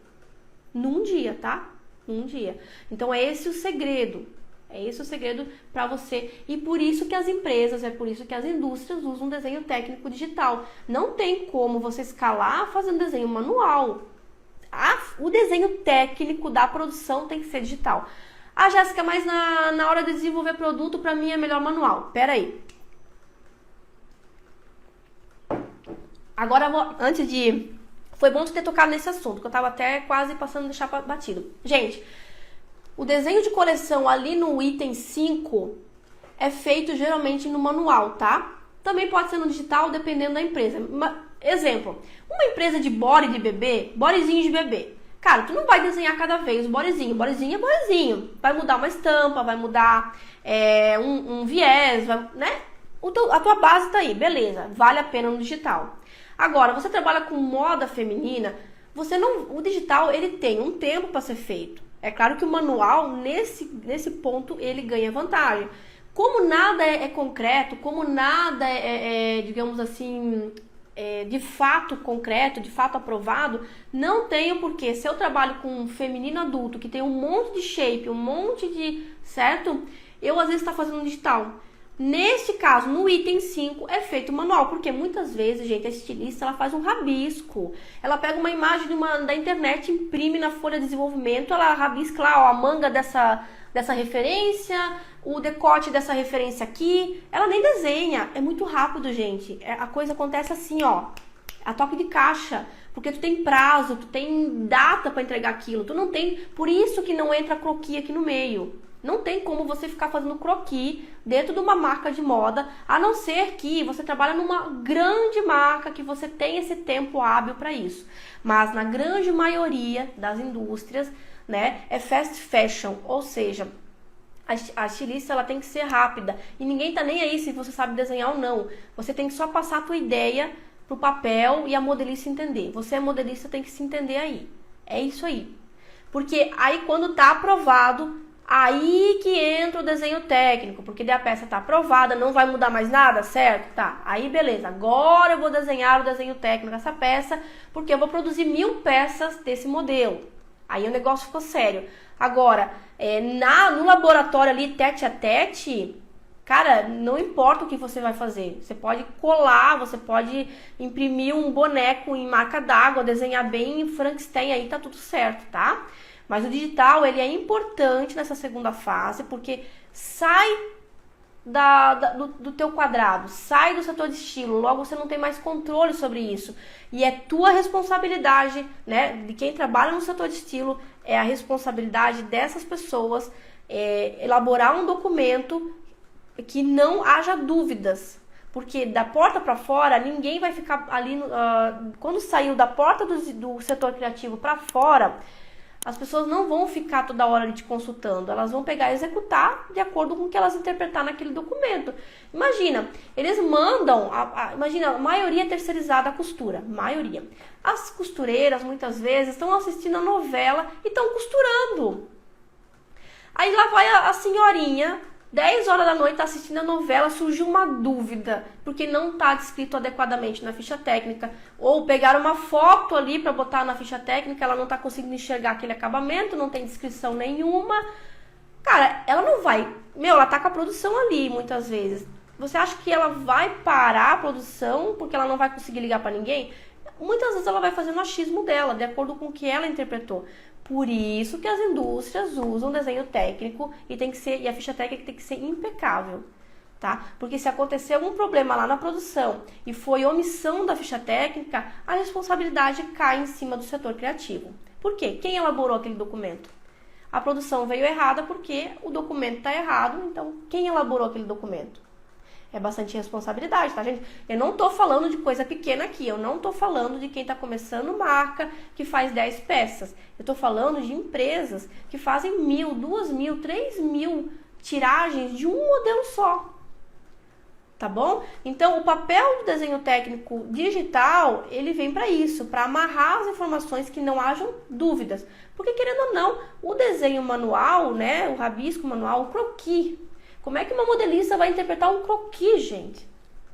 num dia, tá? Num dia. Então é esse o segredo. É esse o segredo para você. E por isso que as empresas, é por isso que as indústrias usam desenho técnico digital. Não tem como você escalar fazendo desenho manual. O desenho técnico da produção tem que ser digital. Ah, Jéssica, mas na hora de desenvolver produto, para mim é melhor manual. Pera aí. Agora, antes de... Foi bom ter tocado nesse assunto, que eu tava até quase passando a deixar batido. Gente, o desenho de coleção ali no item 5 é feito geralmente no manual, tá? Também pode ser no digital, dependendo da empresa. Exemplo, uma empresa de body de bebê, bodyzinho de bebê. Cara, tu não vai desenhar cada vez o bodyzinho. Bodyzinho é bodyzinho. Vai mudar uma estampa, vai mudar um viés, né? A tua base tá aí, beleza. Vale a pena no digital. Agora, você trabalha com moda feminina, o digital ele tem um tempo para ser feito. É claro que o manual, nesse ponto, ele ganha vantagem. Como nada é concreto, como nada digamos assim, de fato concreto, de fato aprovado, não tenho porquê. Se eu trabalho com um feminino adulto que tem um monte de shape, um monte de... certo? Eu às vezes estou fazendo no digital. Neste caso, no item 5, é feito manual, porque muitas vezes, gente, a estilista, ela faz um rabisco. Ela pega uma imagem da internet, imprime na folha de desenvolvimento, ela rabisca lá, ó, a manga dessa referência, o decote dessa referência aqui. Ela nem desenha, é muito rápido, gente. A coisa acontece assim, ó, a toque de caixa, porque tu tem prazo, tu tem data para entregar aquilo, tu não tem... Por isso que não entra croquis aqui no meio. Não tem como você ficar fazendo croquis dentro de uma marca de moda, a não ser que você trabalhe numa grande marca, que você tem esse tempo hábil para isso. Mas na grande maioria das indústrias, né? É fast fashion, ou seja, a estilista ela tem que ser rápida e ninguém tá nem aí se você sabe desenhar ou não. Você tem que só passar a tua ideia pro papel e a modelista entender. Você é modelista, tem que se entender aí. É isso aí. Porque aí quando tá aprovado, aí que entra o desenho técnico, porque daí a peça tá aprovada, não vai mudar mais nada, certo? Tá, aí beleza, agora eu vou desenhar o desenho técnico dessa peça, porque eu vou produzir 1000 peças desse modelo. Aí o negócio ficou sério. Agora, no laboratório ali, tete a tete, cara, não importa o que você vai fazer. Você pode colar, você pode imprimir um boneco em marca d'água, desenhar bem em Frankenstein, aí tá tudo certo, tá? Mas o digital, ele é importante nessa segunda fase, porque sai do teu quadrado, sai do setor de estilo, logo você não tem mais controle sobre isso. E é tua responsabilidade, né, de quem trabalha no setor de estilo, é a responsabilidade dessas pessoas elaborar um documento que não haja dúvidas. Porque da porta para fora, ninguém vai ficar ali, quando saiu da porta do setor criativo para fora, as pessoas não vão ficar toda hora ali te consultando, elas vão pegar e executar de acordo com o que elas interpretar naquele documento. Imagina, eles mandam, imagina, a maioria é terceirizada a costura, maioria. As costureiras, muitas vezes, estão assistindo a novela e estão costurando. Aí lá vai a senhorinha, 10 horas da noite, tá assistindo a novela, surgiu uma dúvida, porque não está descrito adequadamente na ficha técnica, ou pegaram uma foto ali para botar na ficha técnica, ela não está conseguindo enxergar aquele acabamento, não tem descrição nenhuma. Cara, ela não vai, ela tá com a produção ali, muitas vezes. Você acha que ela vai parar a produção porque ela não vai conseguir ligar para ninguém? Muitas vezes ela vai fazendo o achismo dela, de acordo com o que ela interpretou. Por isso que as indústrias usam desenho técnico e a ficha técnica tem que ser impecável, tá? Porque se acontecer algum problema lá na produção e foi omissão da ficha técnica, a responsabilidade cai em cima do setor criativo. Por quê? Quem elaborou aquele documento? A produção veio errada porque o documento está errado, então quem elaborou aquele documento? É bastante responsabilidade, tá, gente? Eu não tô falando de coisa pequena aqui, eu não tô falando de quem tá começando marca, que faz 10 peças. Eu tô falando de empresas que fazem 1.000, 2.000, 3.000 tiragens de um modelo só. Tá bom? Então, o papel do desenho técnico digital, ele vem para isso, para amarrar as informações que não hajam dúvidas. Porque, querendo ou não, o desenho manual, né, o rabisco manual, o croquis. Como é que uma modelista vai interpretar um croquis, gente?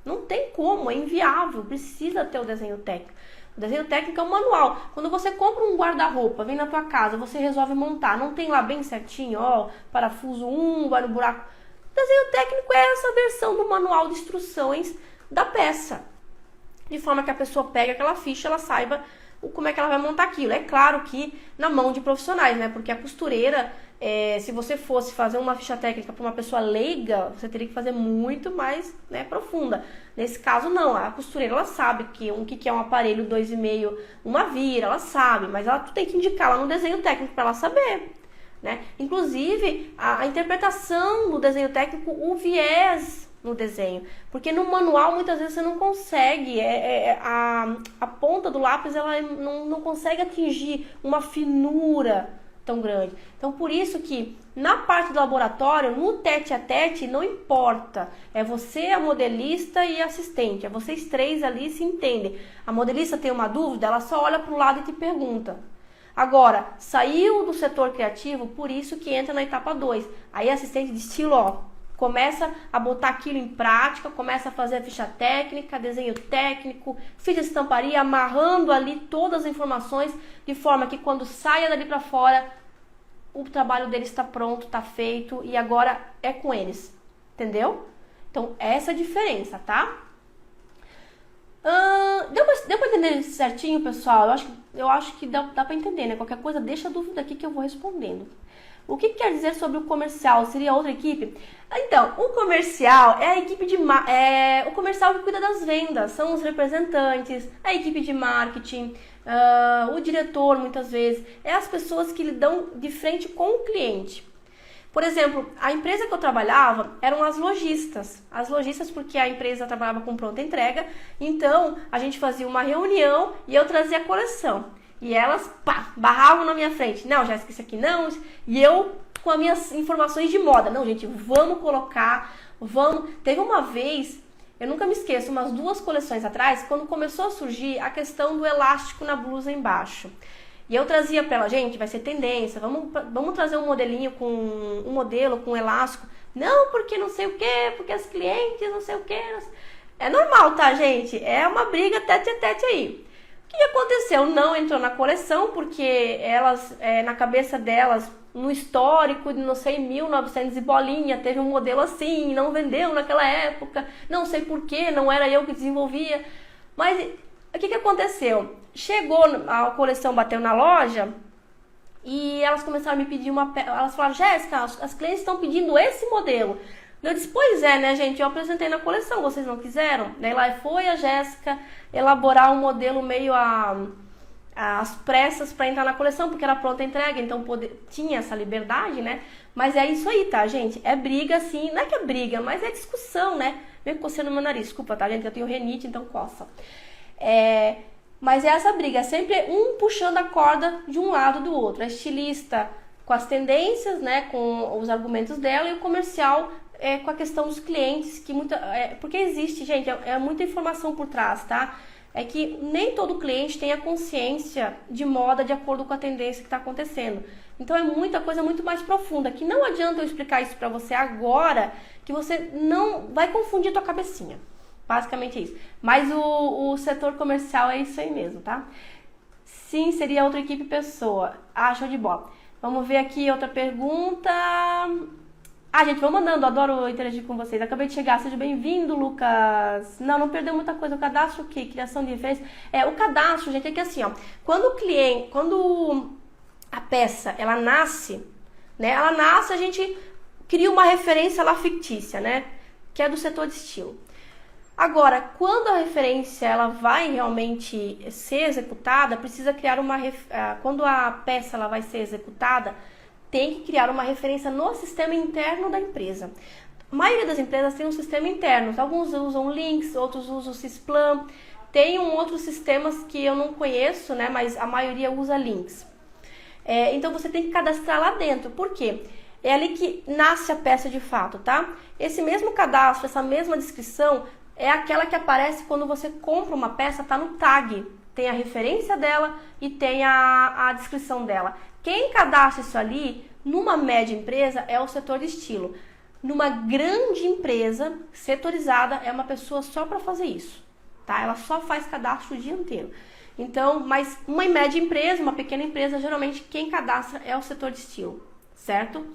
Não tem como, é inviável, precisa ter o desenho técnico. O desenho técnico é um manual. Quando você compra um guarda-roupa, vem na tua casa, você resolve montar, não tem lá bem certinho, ó, parafuso 1, vai no buraco. O desenho técnico é essa versão do manual de instruções da peça. De forma que a pessoa pega aquela ficha, ela saiba como é que ela vai montar aquilo. É claro que na mão de profissionais, né? Porque a costureira, se você fosse fazer uma ficha técnica para uma pessoa leiga, você teria que fazer muito mais, né, profunda. Nesse caso, não. A costureira, ela sabe o que é um aparelho 2,5, uma vira, ela sabe, mas tu tem que indicar lá no desenho técnico para ela saber, né? Inclusive, a interpretação do desenho técnico, o viés no desenho, porque no manual muitas vezes você não consegue, a ponta do lápis ela não consegue atingir uma finura tão grande. Então por isso que na parte do laboratório, no tete a tete, não importa, é você, a modelista e a assistente, vocês três ali se entendem. A modelista tem uma dúvida, ela só olha para o lado e te pergunta. Agora, saiu do setor criativo, por isso que entra na etapa 2. Aí a assistente de estilo, ó, começa a botar aquilo em prática, começa a fazer a ficha técnica, desenho técnico, ficha de estamparia, amarrando ali todas as informações, de forma que quando saia dali para fora, o trabalho deles está pronto, está feito, e agora é com eles, entendeu? Então, essa é a diferença, tá? Deu pra entender certinho, pessoal? Eu acho que dá pra entender, né? Qualquer coisa, deixa a dúvida aqui que eu vou respondendo. O que quer dizer sobre o comercial? Seria outra equipe? Então, o comercial é a equipe o comercial que cuida das vendas, são os representantes, a equipe de marketing, o diretor, muitas vezes, é as pessoas que lidam de frente com o cliente. Por exemplo, a empresa que eu trabalhava eram as lojistas. As lojistas, porque a empresa trabalhava com pronta entrega, então a gente fazia uma reunião e eu trazia a coleção. E elas, pá, barravam na minha frente. Não, já esqueci aqui não. E eu com as minhas informações de moda. Não, gente, vamos colocar, vamos... Teve uma vez, eu nunca me esqueço, umas 2 coleções atrás, quando começou a surgir a questão do elástico na blusa embaixo. E eu trazia pra ela, gente, vai ser tendência, vamos trazer um modelinho com um modelo com elástico. Não, porque não sei o que, porque as clientes não sei o que. É normal, tá, gente? É uma briga tete a tete aí. O que aconteceu? Não entrou na coleção, porque elas, na cabeça delas, no histórico de, não sei, 1900 e bolinha, teve um modelo assim, não vendeu naquela época, não sei porquê, não era eu que desenvolvia. Mas o que aconteceu? Chegou, a coleção bateu na loja e elas começaram a me pedir elas falaram, Jéssica, as clientes estão pedindo esse modelo. Eu disse, pois é, né, gente, eu apresentei na coleção, vocês não quiseram? Daí lá foi a Jéssica elaborar um modelo meio às pressas para entrar na coleção, porque era pronta entrega, então tinha essa liberdade, né? Mas é isso aí, tá, gente? É briga, assim, não é que é briga, mas é discussão, né? Meio coceiro no meu nariz, desculpa, tá, gente? Eu tenho renite, então coça. Mas é essa briga, é sempre um puxando a corda de um lado do outro. A estilista com as tendências, né, com os argumentos dela, e o comercial com a questão dos clientes, que porque existe, gente, muita informação por trás, tá? É que nem todo cliente tem a consciência de moda de acordo com a tendência que está acontecendo. Então é muita coisa muito mais profunda, que não adianta eu explicar isso para você agora, que você não vai confundir tua cabecinha. Basicamente é isso. Mas o setor comercial é isso aí mesmo, tá? Sim, seria outra equipe pessoa. Ah, show de bola. Vamos ver aqui outra pergunta. Ah, gente, vão mandando, adoro interagir com vocês. Acabei de chegar, seja bem-vindo, Lucas. Não perdeu muita coisa. O cadastro o quê? Criação de referência? O cadastro, gente, é que assim, ó, quando a peça, ela nasce, né? A gente cria uma referência lá fictícia, né? Que é do setor de estilo. Agora, quando a referência ela vai realmente ser executada, precisa criar quando a peça ela vai ser executada, tem que criar uma referência no sistema interno da empresa. A maioria das empresas tem um sistema interno. Alguns usam Lynx, outros usam Sysplan. Tem outros sistemas que eu não conheço, né? Mas a maioria usa Lynx. Então você tem que cadastrar lá dentro. Por quê? É ali que nasce a peça de fato, tá? Esse mesmo cadastro, essa mesma descrição, é aquela que aparece quando você compra uma peça, tá no tag. Tem a referência dela e tem a descrição dela. Quem cadastra isso ali, numa média empresa, é o setor de estilo. Numa grande empresa setorizada, é uma pessoa só para fazer isso, tá? Ela só faz cadastro o dia inteiro. Então, mas uma média empresa, uma pequena empresa, geralmente quem cadastra é o setor de estilo, certo?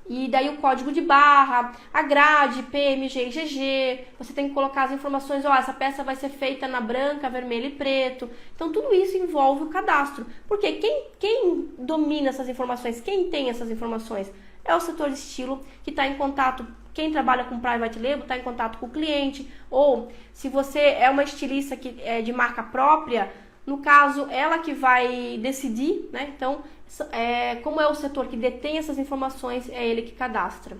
E daí o código de barra, a grade, PMG e GG, você tem que colocar as informações, essa peça vai ser feita na branca, vermelho e preto. Então tudo isso envolve o cadastro. Porque quem domina essas informações, quem tem essas informações, é o setor de estilo que está em contato, quem trabalha com private label está em contato com o cliente. Ou se você é uma estilista que é de marca própria, no caso, ela que vai decidir, né? Então, como é o setor que detém essas informações, é ele que cadastra.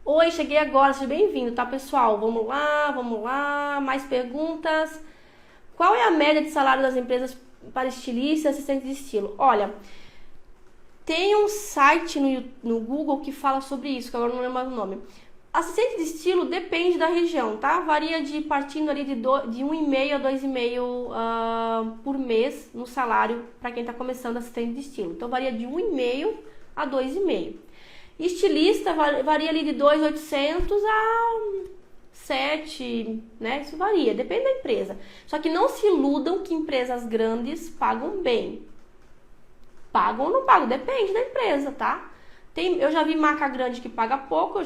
Oi, cheguei agora, seja bem-vindo, tá, pessoal? Vamos lá, mais perguntas. Qual é a média de salário das empresas para estilistas e assistentes de estilo? Olha, tem um site no Google que fala sobre isso, que agora não lembro mais o nome. Assistente de estilo depende da região, tá? Varia partindo ali de 1,5 a 2,5 por mês no salário para quem está começando assistente de estilo. Então varia de 1,5 a 2,5. Estilista varia ali de 2.800 a 7, né? Isso varia, depende da empresa. Só que não se iludam que empresas grandes pagam bem. Pagam ou não pagam? Depende da empresa, tá? Eu já vi marca grande que paga pouco, eu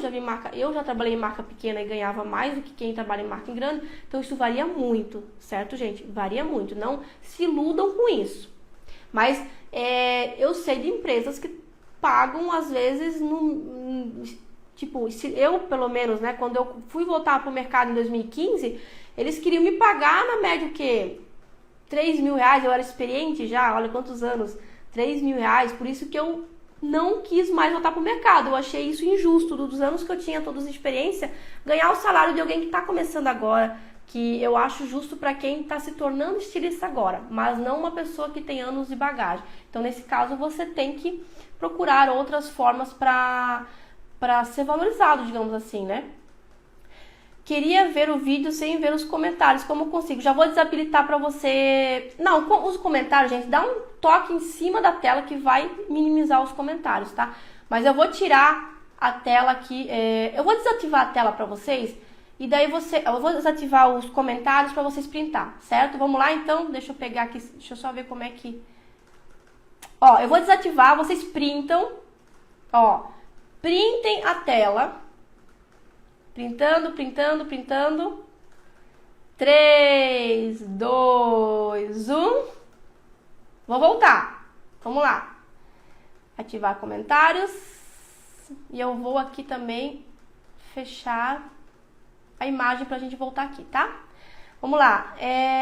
já trabalhei em marca pequena e ganhava mais do que quem trabalha em marca grande, então isso varia muito, certo, gente? Varia muito, não se iludam com isso. Mas eu sei de empresas que pagam, às vezes, eu, pelo menos, né, quando eu fui voltar para o mercado em 2015, eles queriam me pagar na média o quê? 3 mil reais, eu era experiente já, olha quantos anos, 3 mil reais, por isso que eu não quis mais voltar para o mercado. Eu achei isso injusto, dos anos que eu tinha toda a experiência, ganhar o salário de alguém que está começando agora, que eu acho justo para quem está se tornando estilista agora, mas não uma pessoa que tem anos de bagagem. Então, nesse caso, você tem que procurar outras formas para ser valorizado, digamos assim, né? Queria ver o vídeo sem ver os comentários, como eu consigo? Já vou desabilitar para você... Não, os comentários, gente, dá um toque em cima da tela que vai minimizar os comentários, tá? Mas eu vou tirar a tela aqui, eu vou desativar a tela para vocês, e daí eu vou desativar os comentários para vocês printar, certo? Vamos lá, então, deixa eu pegar aqui, deixa eu só ver como é que... Ó, eu vou desativar, vocês printam, ó, printem a tela... Printando, printando, printando. 3, 2, 1. Vou voltar. Vamos lá. Ativar comentários. E eu vou aqui também fechar a imagem pra gente voltar aqui, tá? Vamos lá.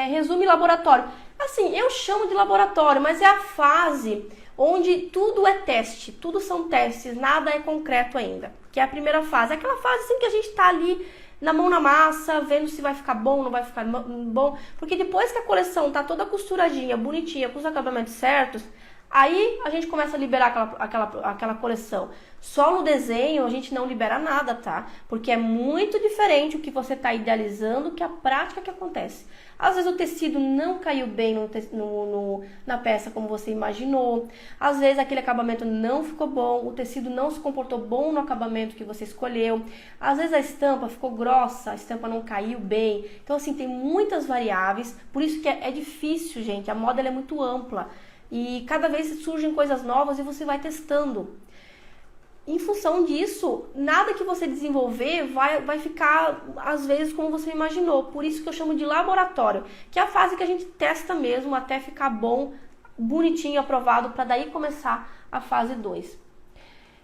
Resumo laboratório. Assim, eu chamo de laboratório, mas é a fase onde tudo é teste, tudo são testes, nada é concreto ainda, que é a primeira fase, aquela fase assim que a gente tá ali na mão na massa, vendo se vai ficar bom, não vai ficar bom, porque depois que a coleção tá toda costuradinha, bonitinha, com os acabamentos certos, aí a gente começa a liberar aquela coleção. Só no desenho a gente não libera nada, tá? Porque é muito diferente o que você tá idealizando que a prática que acontece. Às vezes o tecido não caiu bem na peça como você imaginou. Às vezes aquele acabamento não ficou bom, o tecido não se comportou bom no acabamento que você escolheu. Às vezes a estampa ficou grossa, a estampa não caiu bem. Então assim, tem muitas variáveis, por isso que é difícil, gente. A moda ela é muito ampla e cada vez surgem coisas novas e você vai testando. Em função disso, nada que você desenvolver vai ficar, às vezes, como você imaginou. Por isso que eu chamo de laboratório, que é a fase que a gente testa mesmo até ficar bom, bonitinho, aprovado, para daí começar a fase 2.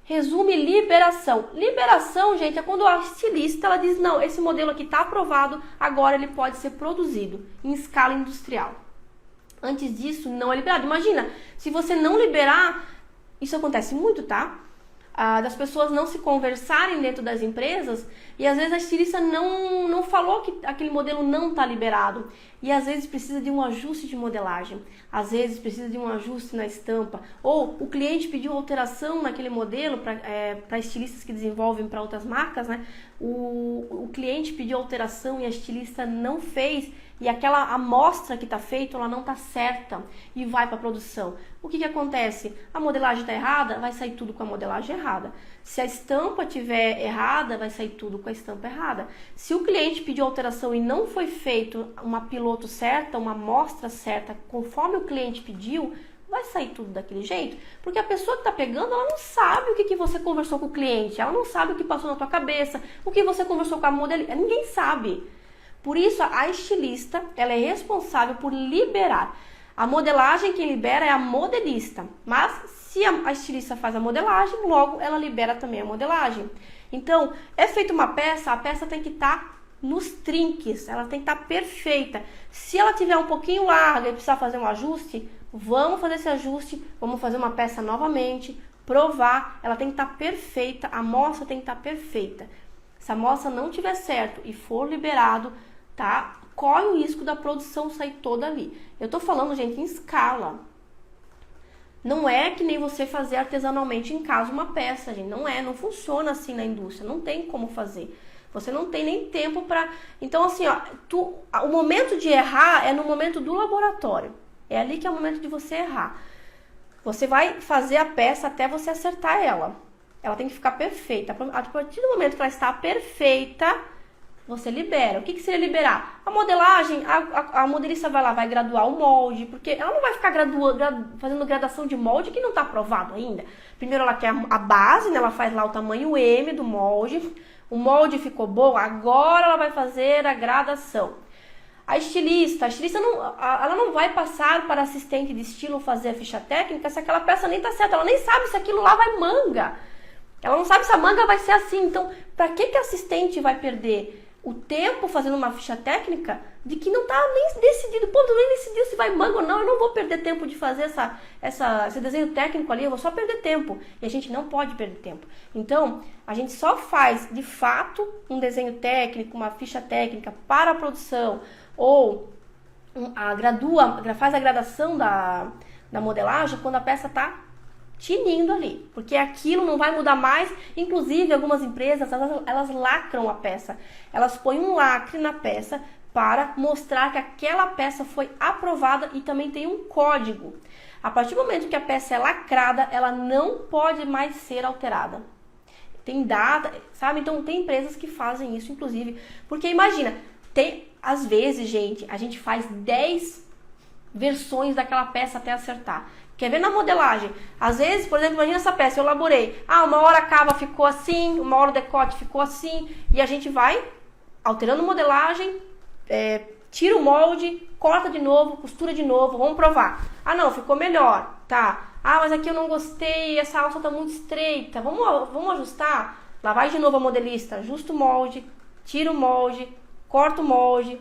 Resume liberação. Liberação, gente, é quando a estilista ela diz, não, esse modelo aqui está aprovado, agora ele pode ser produzido em escala industrial. Antes disso, não é liberado. Imagina, se você não liberar, isso acontece muito, tá? Das pessoas não se conversarem dentro das empresas e às vezes a estilista não falou que aquele modelo não está liberado e às vezes precisa de um ajuste de modelagem, às vezes precisa de um ajuste na estampa ou o cliente pediu alteração naquele modelo para estilistas que desenvolvem para outras marcas, né? O cliente pediu alteração e a estilista não fez e aquela amostra que está feita, ela não está certa e vai para a produção. O que acontece? A modelagem está errada, vai sair tudo com a modelagem errada. Se a estampa estiver errada, vai sair tudo com a estampa errada. Se o cliente pediu alteração e não foi feito uma piloto certa, uma amostra certa, conforme o cliente pediu, vai sair tudo daquele jeito, porque a pessoa que está pegando, ela não sabe o que você conversou com o cliente, ela não sabe o que passou na tua cabeça, o que você conversou com a modelista, ninguém sabe. Por isso, a estilista, ela é responsável por liberar. A modelagem quem libera é a modelista, mas se a estilista faz a modelagem, logo ela libera também a modelagem. Então, é feita uma peça, a peça tem que estar nos trinques, ela tem que estar perfeita. Se ela tiver um pouquinho larga e precisar fazer um ajuste, vamos fazer esse ajuste, vamos fazer uma peça novamente, provar, ela tem que estar perfeita, a amostra tem que estar perfeita. Se a amostra não tiver certo e for liberado, tá? Corre o risco da produção sair toda ali. Eu tô falando, gente, em escala. Não é que nem você fazer artesanalmente em casa uma peça, gente. Não funciona assim na indústria, não tem como fazer. Você não tem nem tempo para... Então, assim, ó, o momento de errar é no momento do laboratório. É ali que é o momento de você errar. Você vai fazer a peça até você acertar ela. Ela tem que ficar perfeita. A partir do momento que ela está perfeita, você libera. O que seria liberar? A modelagem, a modelista vai lá, vai graduar o molde, porque ela não vai ficar fazendo gradação de molde que não está aprovado ainda. Primeiro ela quer a base, né? Ela faz lá o tamanho M do molde. O molde ficou bom, agora ela vai fazer a gradação. A estilista ela não vai passar para assistente de estilo fazer a ficha técnica se aquela peça nem está certa. Ela nem sabe se aquilo lá vai manga. Ela não sabe se a manga vai ser assim. Então, para que a assistente vai perder o tempo fazendo uma ficha técnica de que não tá nem decidido. Pô, tu nem decidiu se vai manga ou não, eu não vou perder tempo de fazer esse desenho técnico ali, eu vou só perder tempo. E a gente não pode perder tempo. Então, a gente só faz, de fato, um desenho técnico, uma ficha técnica para a produção, ou faz a gradação da modelagem quando a peça está tinindo ali, porque aquilo não vai mudar mais. Inclusive, algumas empresas, elas lacram a peça, elas põem um lacre na peça para mostrar que aquela peça foi aprovada e também tem um código. A partir do momento que a peça é lacrada, ela não pode mais ser alterada. Tem data, sabe? Então, tem empresas que fazem isso, inclusive, porque imagina, às vezes, gente, a gente faz 10 versões daquela peça até acertar. Quer ver na modelagem? Às vezes, por exemplo, imagina essa peça, eu elaborei. Uma hora a cava ficou assim, uma hora o decote ficou assim. E a gente vai alterando a modelagem, tira o molde, corta de novo, costura de novo, vamos provar. Não, ficou melhor, tá? Mas aqui eu não gostei, essa alça tá muito estreita. Vamos ajustar? Lá vai de novo a modelista, ajusta o molde, tira o molde, corta o molde,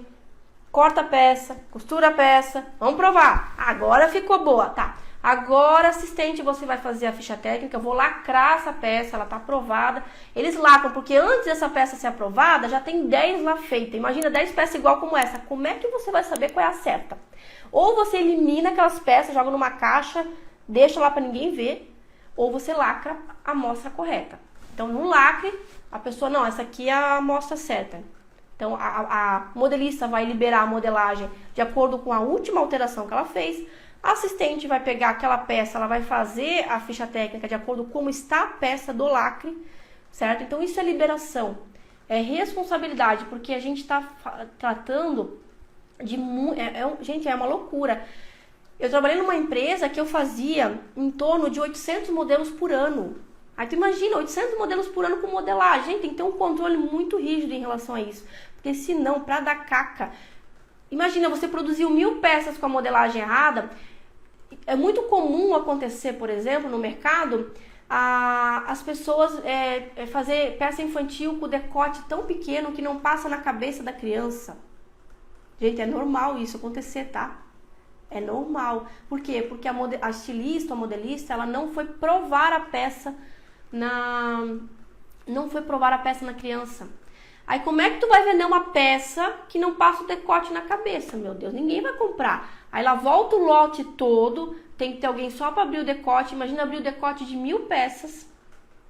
corta a peça, costura a peça, vamos provar. Agora ficou boa, tá? Agora, assistente, você vai fazer a ficha técnica, eu vou lacrar essa peça, ela tá aprovada. Eles lacram, porque antes dessa peça ser aprovada, já tem 10 lá feitas. Imagina 10 peças igual como essa. Como é que você vai saber qual é a certa? Ou você elimina aquelas peças, joga numa caixa, deixa lá para ninguém ver, ou você lacra a amostra correta. Então, no lacre, a pessoa, não, essa aqui é a amostra certa. Então, a modelista vai liberar a modelagem de acordo com a última alteração que ela fez. A assistente vai pegar aquela peça, ela vai fazer a ficha técnica de acordo com como está a peça do lacre, certo? Então, isso é liberação, é responsabilidade, porque a gente está tratando de... gente, é uma loucura. Eu trabalhei numa empresa que eu fazia em torno de 800 modelos por ano. Aí tu imagina, 800 modelos por ano com modelagem. Gente, tem que ter um controle muito rígido em relação a isso. Porque senão, para dar caca... Imagina, você produziu 1000 peças com a modelagem errada. É muito comum acontecer, por exemplo, no mercado, as pessoas fazer peça infantil com decote tão pequeno que não passa na cabeça da criança. Gente, é normal isso acontecer, tá? É normal. Por quê? Porque a estilista, a modelista, ela não foi provar a peça na criança. Aí como é que tu vai vender uma peça que não passa o decote na cabeça? Meu Deus, ninguém vai comprar. Aí lá volta o lote todo, tem que ter alguém só para abrir o decote. Imagina abrir o decote de 1000 peças,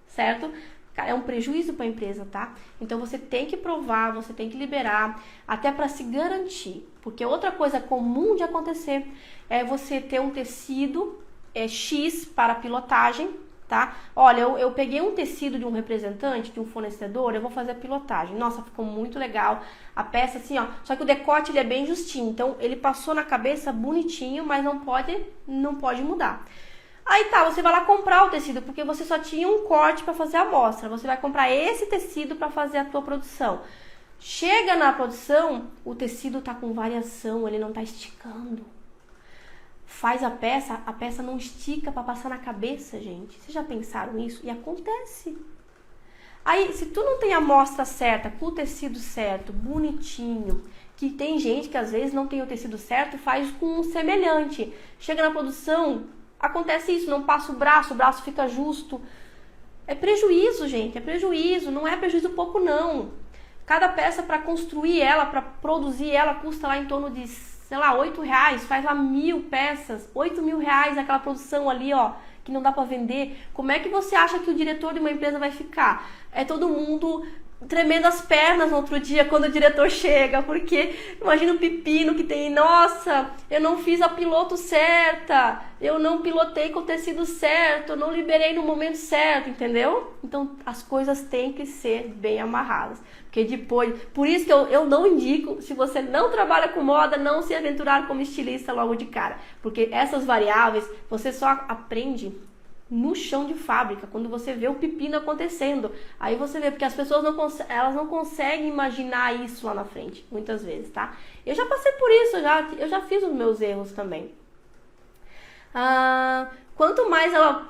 certo? Cara, é um prejuízo para a empresa, tá? Então você tem que provar, você tem que liberar, até para se garantir. Porque outra coisa comum de acontecer é você ter um tecido X para pilotagem, tá? Olha, eu peguei um tecido de um representante, de um fornecedor, eu vou fazer a pilotagem. Nossa, ficou muito legal. A peça assim, ó, só que o decote ele é bem justinho, então ele passou na cabeça bonitinho, mas não pode mudar. Aí tá, você vai lá comprar o tecido, porque você só tinha um corte para fazer a amostra. Você vai comprar esse tecido para fazer a tua produção. Chega na produção, o tecido tá com variação, ele não tá esticando. Faz a peça não estica para passar na cabeça, gente. Vocês já pensaram nisso? E acontece. Aí, se tu não tem a amostra certa, com o tecido certo, bonitinho, que tem gente que às vezes não tem o tecido certo, faz com um semelhante. Chega na produção, acontece isso, não passa o braço fica justo. É prejuízo, gente, é prejuízo, não é prejuízo pouco não. Cada peça para construir ela, para produzir ela, custa lá em torno de, sei lá, R$8, faz lá 1000 peças, R$8.000 aquela produção ali, ó, que não dá para vender. Como é que você acha que o diretor de uma empresa vai ficar? É todo mundo tremendo as pernas no outro dia quando o diretor chega, porque imagina o pepino que tem, nossa, eu não fiz a piloto certa, eu não pilotei com o tecido certo, eu não liberei no momento certo, entendeu? Então as coisas têm que ser bem amarradas, porque depois, por isso que eu não indico, se você não trabalha com moda, não se aventurar como estilista logo de cara, porque essas variáveis você só aprende no chão de fábrica, quando você vê o pepino acontecendo. Aí você vê, porque as pessoas elas não conseguem imaginar isso lá na frente, muitas vezes, tá? Eu já passei por isso, eu já fiz os meus erros também. Quanto mais ela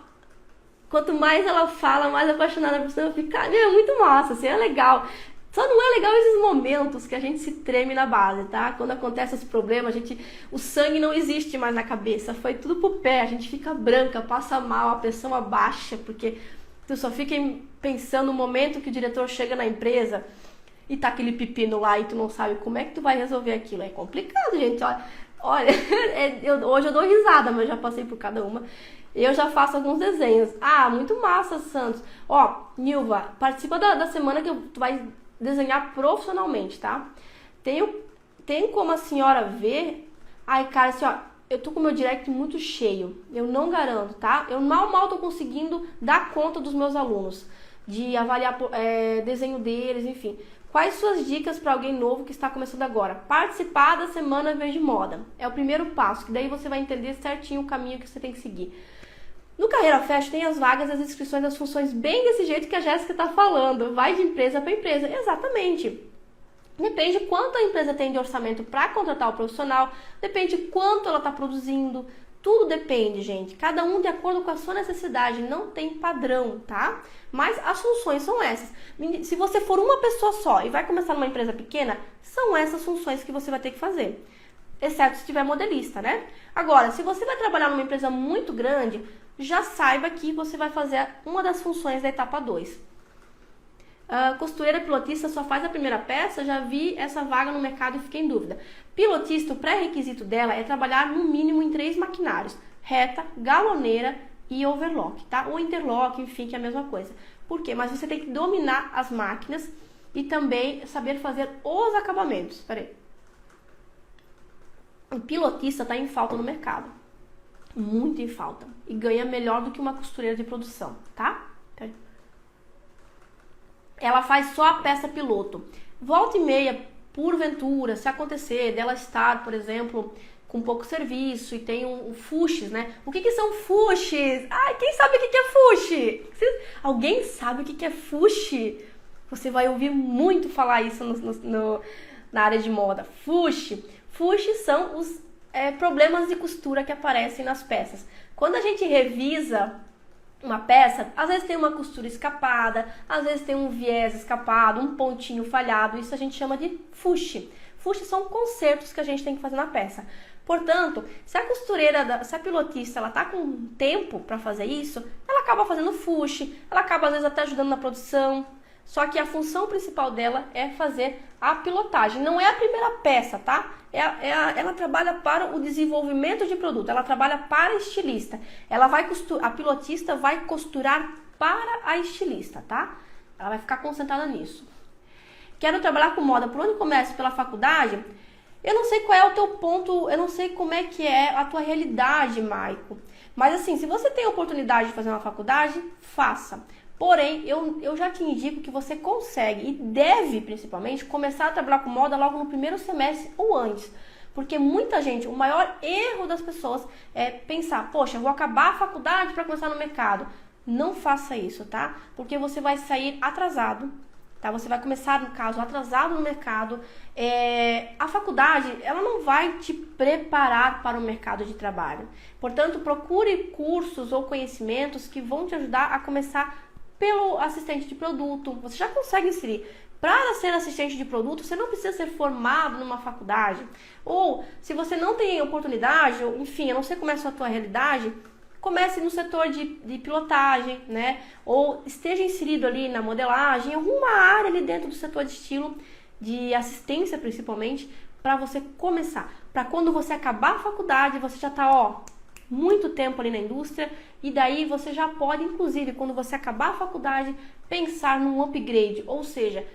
fala, mais apaixonada por você fica. É muito massa, assim, é legal. Só não é legal esses momentos que a gente se treme na base, tá? Quando acontecem os problemas, o sangue não existe mais na cabeça, foi tudo pro pé, a gente fica branca, passa mal, a pressão abaixa, porque tu só fica pensando no momento que o diretor chega na empresa e tá aquele pepino lá e tu não sabe como é que tu vai resolver aquilo. É complicado, gente. Olha, hoje eu dou risada, mas eu já passei por cada uma. Eu já faço alguns desenhos. Ah, muito massa, Santos. Ó, Nilva, participa da semana que tu vai desenhar profissionalmente, tá? Tem como a senhora ver? Ai, cara, assim, ó, eu tô com o meu direct muito cheio. Eu não garanto, tá? Eu mal tô conseguindo dar conta dos meus alunos, de avaliar desenho deles, enfim. Quais suas dicas para alguém novo que está começando agora? Participar da Semana Verde Moda. É o primeiro passo, que daí você vai entender certinho o caminho que você tem que seguir. No Carreira Fashion tem as vagas, as inscrições das funções bem desse jeito que a Jéssica está falando. Vai de empresa para empresa. Exatamente. Depende quanto a empresa tem de orçamento para contratar o profissional, depende quanto ela está produzindo. Tudo depende, gente. Cada um de acordo com a sua necessidade. Não tem padrão, tá? Mas as funções são essas. Se você for uma pessoa só e vai começar numa empresa pequena, são essas funções que você vai ter que fazer. Exceto se tiver modelista, né? Agora, se você vai trabalhar numa empresa muito grande, já saiba que você vai fazer uma das funções da etapa 2. Costureira pilotista só faz a primeira peça, já vi essa vaga no mercado e fiquei em dúvida. Pilotista, o pré-requisito dela é trabalhar no mínimo em 3 maquinários: reta, galoneira e overlock, tá? Ou interlock, enfim, que é a mesma coisa. Por quê? Mas você tem que dominar as máquinas e também saber fazer os acabamentos. Peraí. O pilotista está em falta no mercado. Muito em falta. E ganha melhor do que uma costureira de produção, tá? Peraí. Ela faz só a peça piloto. Volta e meia, porventura, se acontecer dela estar, por exemplo, com pouco serviço e tem um fuxes, né? O que são fuxes? Ai, quem sabe o que é fuxe? Alguém sabe o que é fuxe? Você vai ouvir muito falar isso na área de moda. Fuxe. Fuxes são os problemas de costura que aparecem nas peças. Quando a gente revisa uma peça, às vezes tem uma costura escapada, às vezes tem um viés escapado, um pontinho falhado, isso a gente chama de fuxe. Fuxe são consertos que a gente tem que fazer na peça. Portanto, se a costureira, se a pilotista, ela tá com tempo para fazer isso, ela acaba fazendo fuxe, ela acaba às vezes até ajudando na produção. Só que a função principal dela é fazer a pilotagem. Não é a primeira peça, tá? Ela trabalha para o desenvolvimento de produto. Ela trabalha para a estilista. A pilotista vai costurar para a estilista, tá? Ela vai ficar concentrada nisso. Quero trabalhar com moda. Por onde começo? Pela faculdade? Eu não sei qual é o teu ponto, eu não sei como é que é a tua realidade, Maico. Mas assim, se você tem a oportunidade de fazer uma faculdade, faça. Porém, eu já te indico que você consegue e deve, principalmente, começar a trabalhar com moda logo no primeiro semestre ou antes. Porque muita gente, o maior erro das pessoas é pensar, poxa, eu vou acabar a faculdade para começar no mercado. Não faça isso, tá? Porque você vai sair atrasado, tá? Você vai começar, no caso, atrasado no mercado. A faculdade, ela não vai te preparar para o mercado de trabalho. Portanto, procure cursos ou conhecimentos que vão te ajudar a começar pelo assistente de produto. Você já consegue inserir. Para ser assistente de produto, você não precisa ser formado numa faculdade. Ou, se você não tem oportunidade, ou, enfim, eu não sei como é a tua realidade, comece no setor de pilotagem, né? Ou esteja inserido ali na modelagem, em alguma área ali dentro do setor de estilo, de assistência principalmente, para você começar. Para quando você acabar a faculdade, você já está, muito tempo ali na indústria, e daí você já pode, inclusive, quando você acabar a faculdade, pensar num upgrade, ou seja,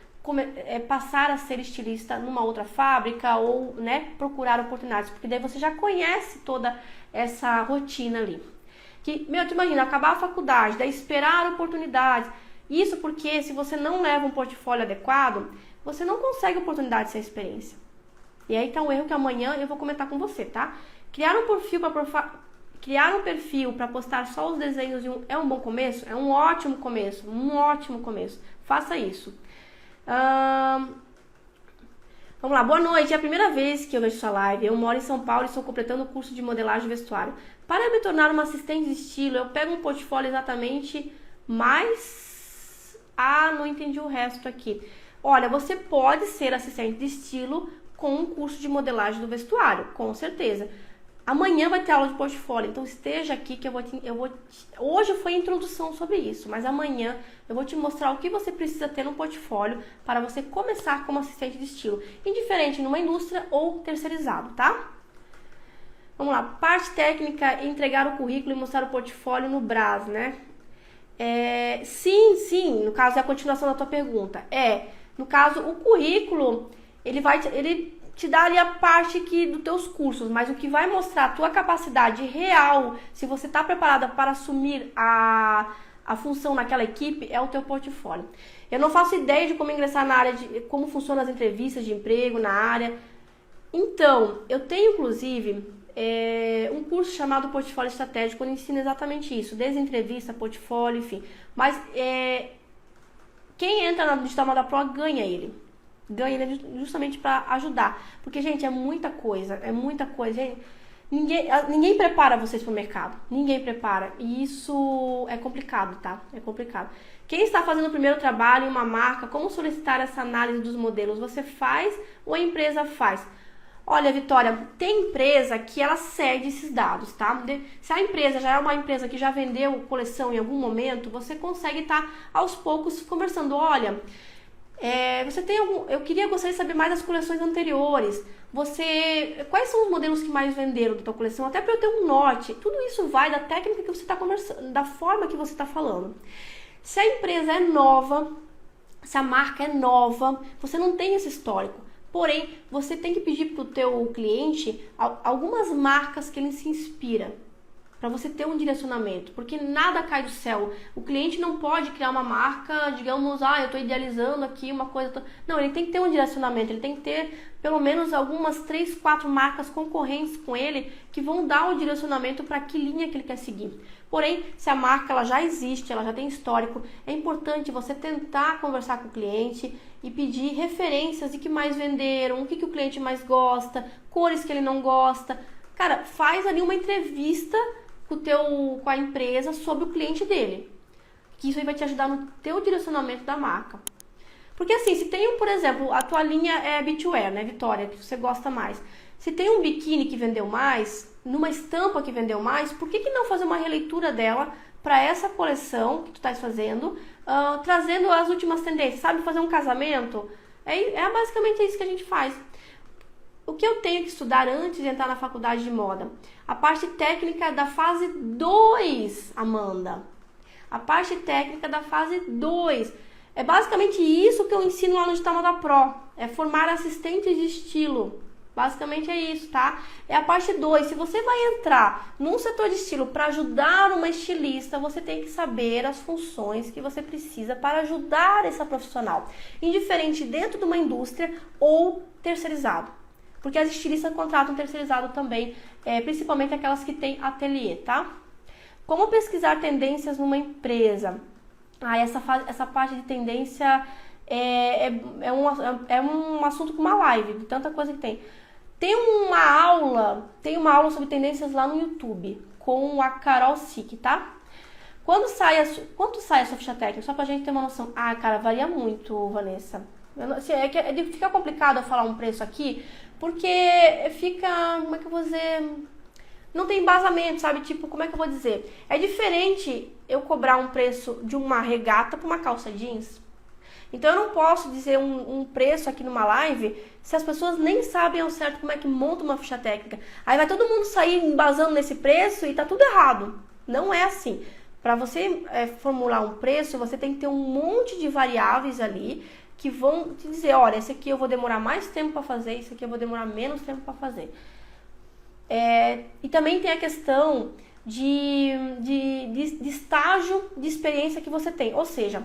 passar a ser estilista numa outra fábrica ou, né, procurar oportunidades, porque daí você já conhece toda essa rotina ali. Tu imagina, acabar a faculdade, daí esperar oportunidades, isso porque se você não leva um portfólio adequado, você não consegue oportunidade sem experiência. E aí tá um erro que amanhã eu vou comentar com você, tá? Criar um perfil para postar só os desenhos é um bom começo? É um ótimo começo, Faça isso. Vamos lá, boa noite. É a primeira vez que eu vejo sua live. Eu moro em São Paulo e estou completando o curso de modelagem e vestuário. Para me tornar uma assistente de estilo, eu pego um portfólio exatamente, mas... não entendi o resto aqui. Olha, você pode ser assistente de estilo com um curso de modelagem do vestuário, com certeza. Amanhã vai ter aula de portfólio, então esteja aqui que hoje foi a introdução sobre isso, mas amanhã eu vou te mostrar o que você precisa ter no portfólio para você começar como assistente de estilo, indiferente numa indústria ou terceirizado, tá? Vamos lá, parte técnica, entregar o currículo e mostrar o portfólio no Brás, né? Sim, no caso é a continuação da tua pergunta. No caso, o currículo, ele te dá ali a parte aqui dos teus cursos, mas o que vai mostrar a tua capacidade real, se você está preparada para assumir a função naquela equipe, é o teu portfólio. Eu não faço ideia de como ingressar na área, de como funcionam as entrevistas de emprego na área. Então, eu tenho inclusive um curso chamado Portfólio Estratégico, onde ensina exatamente isso, desde entrevista, portfólio, enfim. Mas quem entra na Digital Moda Pro ganha ele justamente para ajudar. Porque, gente, é muita coisa, gente. Ninguém prepara vocês para o mercado, ninguém prepara. E isso é complicado, tá? É complicado. Quem está fazendo o primeiro trabalho em uma marca, como solicitar essa análise dos modelos? Você faz ou a empresa faz? Olha, Vitória, tem empresa que ela cede esses dados, tá? Se a empresa já é uma empresa que já vendeu coleção em algum momento, você consegue estar aos poucos conversando. Olha, você tem gostaria de saber mais das coleções anteriores. Quais são os modelos que mais venderam da tua coleção? Até para eu ter um norte. Tudo isso vai da técnica que você está conversando, da forma que você está falando. Se a empresa é nova, se a marca é nova, você não tem esse histórico. Porém, você tem que pedir para o teu cliente algumas marcas que ele se inspira, para você ter um direcionamento, porque nada cai do céu. O cliente não pode criar uma marca, digamos, eu estou idealizando aqui uma coisa. Não, ele tem que ter um direcionamento, ele tem que ter pelo menos algumas 3, 4 marcas concorrentes com ele que vão dar o direcionamento para que linha que ele quer seguir. Porém, se a marca ela já existe, ela já tem histórico, é importante você tentar conversar com o cliente e pedir referências de que mais venderam, o que o cliente mais gosta, cores que ele não gosta. Cara, faz ali uma entrevista com a empresa sobre o cliente dele, que isso aí vai te ajudar no teu direcionamento da marca. Porque assim, se tem por exemplo, a tua linha é beachwear, né, Vitória, que você gosta mais. Se tem um biquíni que vendeu mais, numa estampa que vendeu mais, por que não fazer uma releitura dela para essa coleção que tu estás fazendo, trazendo as últimas tendências, sabe? Fazer um casamento, basicamente isso que a gente faz. O que eu tenho que estudar antes de entrar na faculdade de moda? A parte técnica da fase 2, Amanda. A parte técnica da fase 2. É basicamente isso que eu ensino lá no Digital Moda Pro. É formar assistentes de estilo. Basicamente é isso, tá? É a parte 2. Se você vai entrar num setor de estilo para ajudar uma estilista, você tem que saber as funções que você precisa para ajudar essa profissional. Indiferente dentro de uma indústria ou terceirizado. Porque as estilistas contratam terceirizado também, principalmente aquelas que têm ateliê, tá? Como pesquisar tendências numa empresa? Essa parte de tendência é um assunto com uma live, de tanta coisa que tem. Tem uma aula sobre tendências lá no YouTube, com a Carol Sick, tá? Quanto sai a sua ficha técnica? Só pra gente ter uma noção. Cara, varia muito, Vanessa. Fica complicado eu falar um preço aqui, porque fica, como é que eu vou dizer, não tem embasamento, sabe? Tipo, como é que eu vou dizer? É diferente eu cobrar um preço de uma regata para uma calça jeans. Então eu não posso dizer um preço aqui numa live se as pessoas nem sabem ao certo como é que monta uma ficha técnica. Aí vai todo mundo sair embasando nesse preço e tá tudo errado. Não é assim. Para você formular um preço, você tem que ter um monte de variáveis ali que vão te dizer, olha, esse aqui eu vou demorar mais tempo para fazer, esse aqui eu vou demorar menos tempo para fazer. E também tem a questão de estágio de experiência que você tem. Ou seja,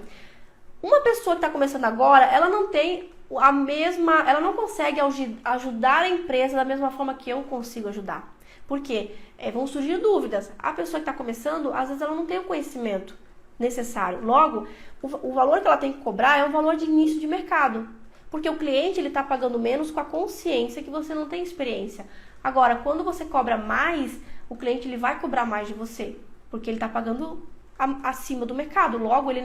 uma pessoa que está começando agora, ela não tem ela não consegue ajudar a empresa da mesma forma que eu consigo ajudar. Por quê? Vão surgir dúvidas. A pessoa que está começando, às vezes ela não tem o conhecimento necessário. Logo, o valor que ela tem que cobrar é um valor de início de mercado. Porque o cliente está pagando menos com a consciência que você não tem experiência. Agora, quando você cobra mais, o cliente ele vai cobrar mais de você. Porque ele está pagando acima do mercado. Logo, ele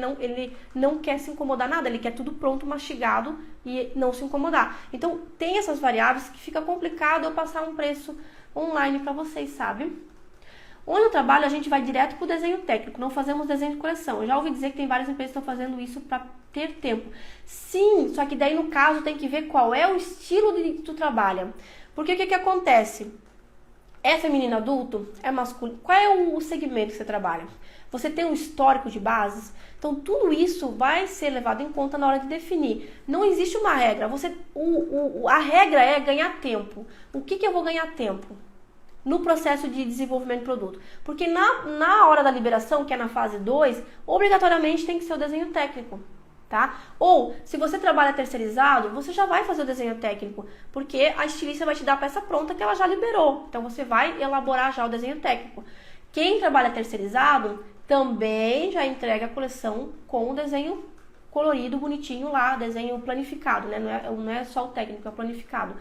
não quer se incomodar nada, ele quer tudo pronto, mastigado e não se incomodar. Então, tem essas variáveis que fica complicado eu passar um preço online para vocês, sabe? Onde eu trabalho, a gente vai direto para o desenho técnico, não fazemos desenho de coleção. Eu já ouvi dizer que tem várias empresas que estão fazendo isso para ter tempo. Sim, só que daí no caso tem que ver qual é o estilo que tu trabalha. Porque o que acontece? É feminino adulto? É masculino? Qual é o segmento que você trabalha? Você tem um histórico de bases? Então, tudo isso vai ser levado em conta na hora de definir. Não existe uma regra. A regra é ganhar tempo. O que eu vou ganhar tempo? No processo de desenvolvimento do produto. Porque na hora da liberação, que é na fase 2, obrigatoriamente tem que ser o desenho técnico. Tá? Ou, se você trabalha terceirizado, você já vai fazer o desenho técnico, porque a estilista vai te dar a peça pronta que ela já liberou. Então, você vai elaborar já o desenho técnico. Quem trabalha terceirizado também já entrega a coleção com o desenho colorido, bonitinho lá, desenho planificado, né? Não é só o técnico, é planificado.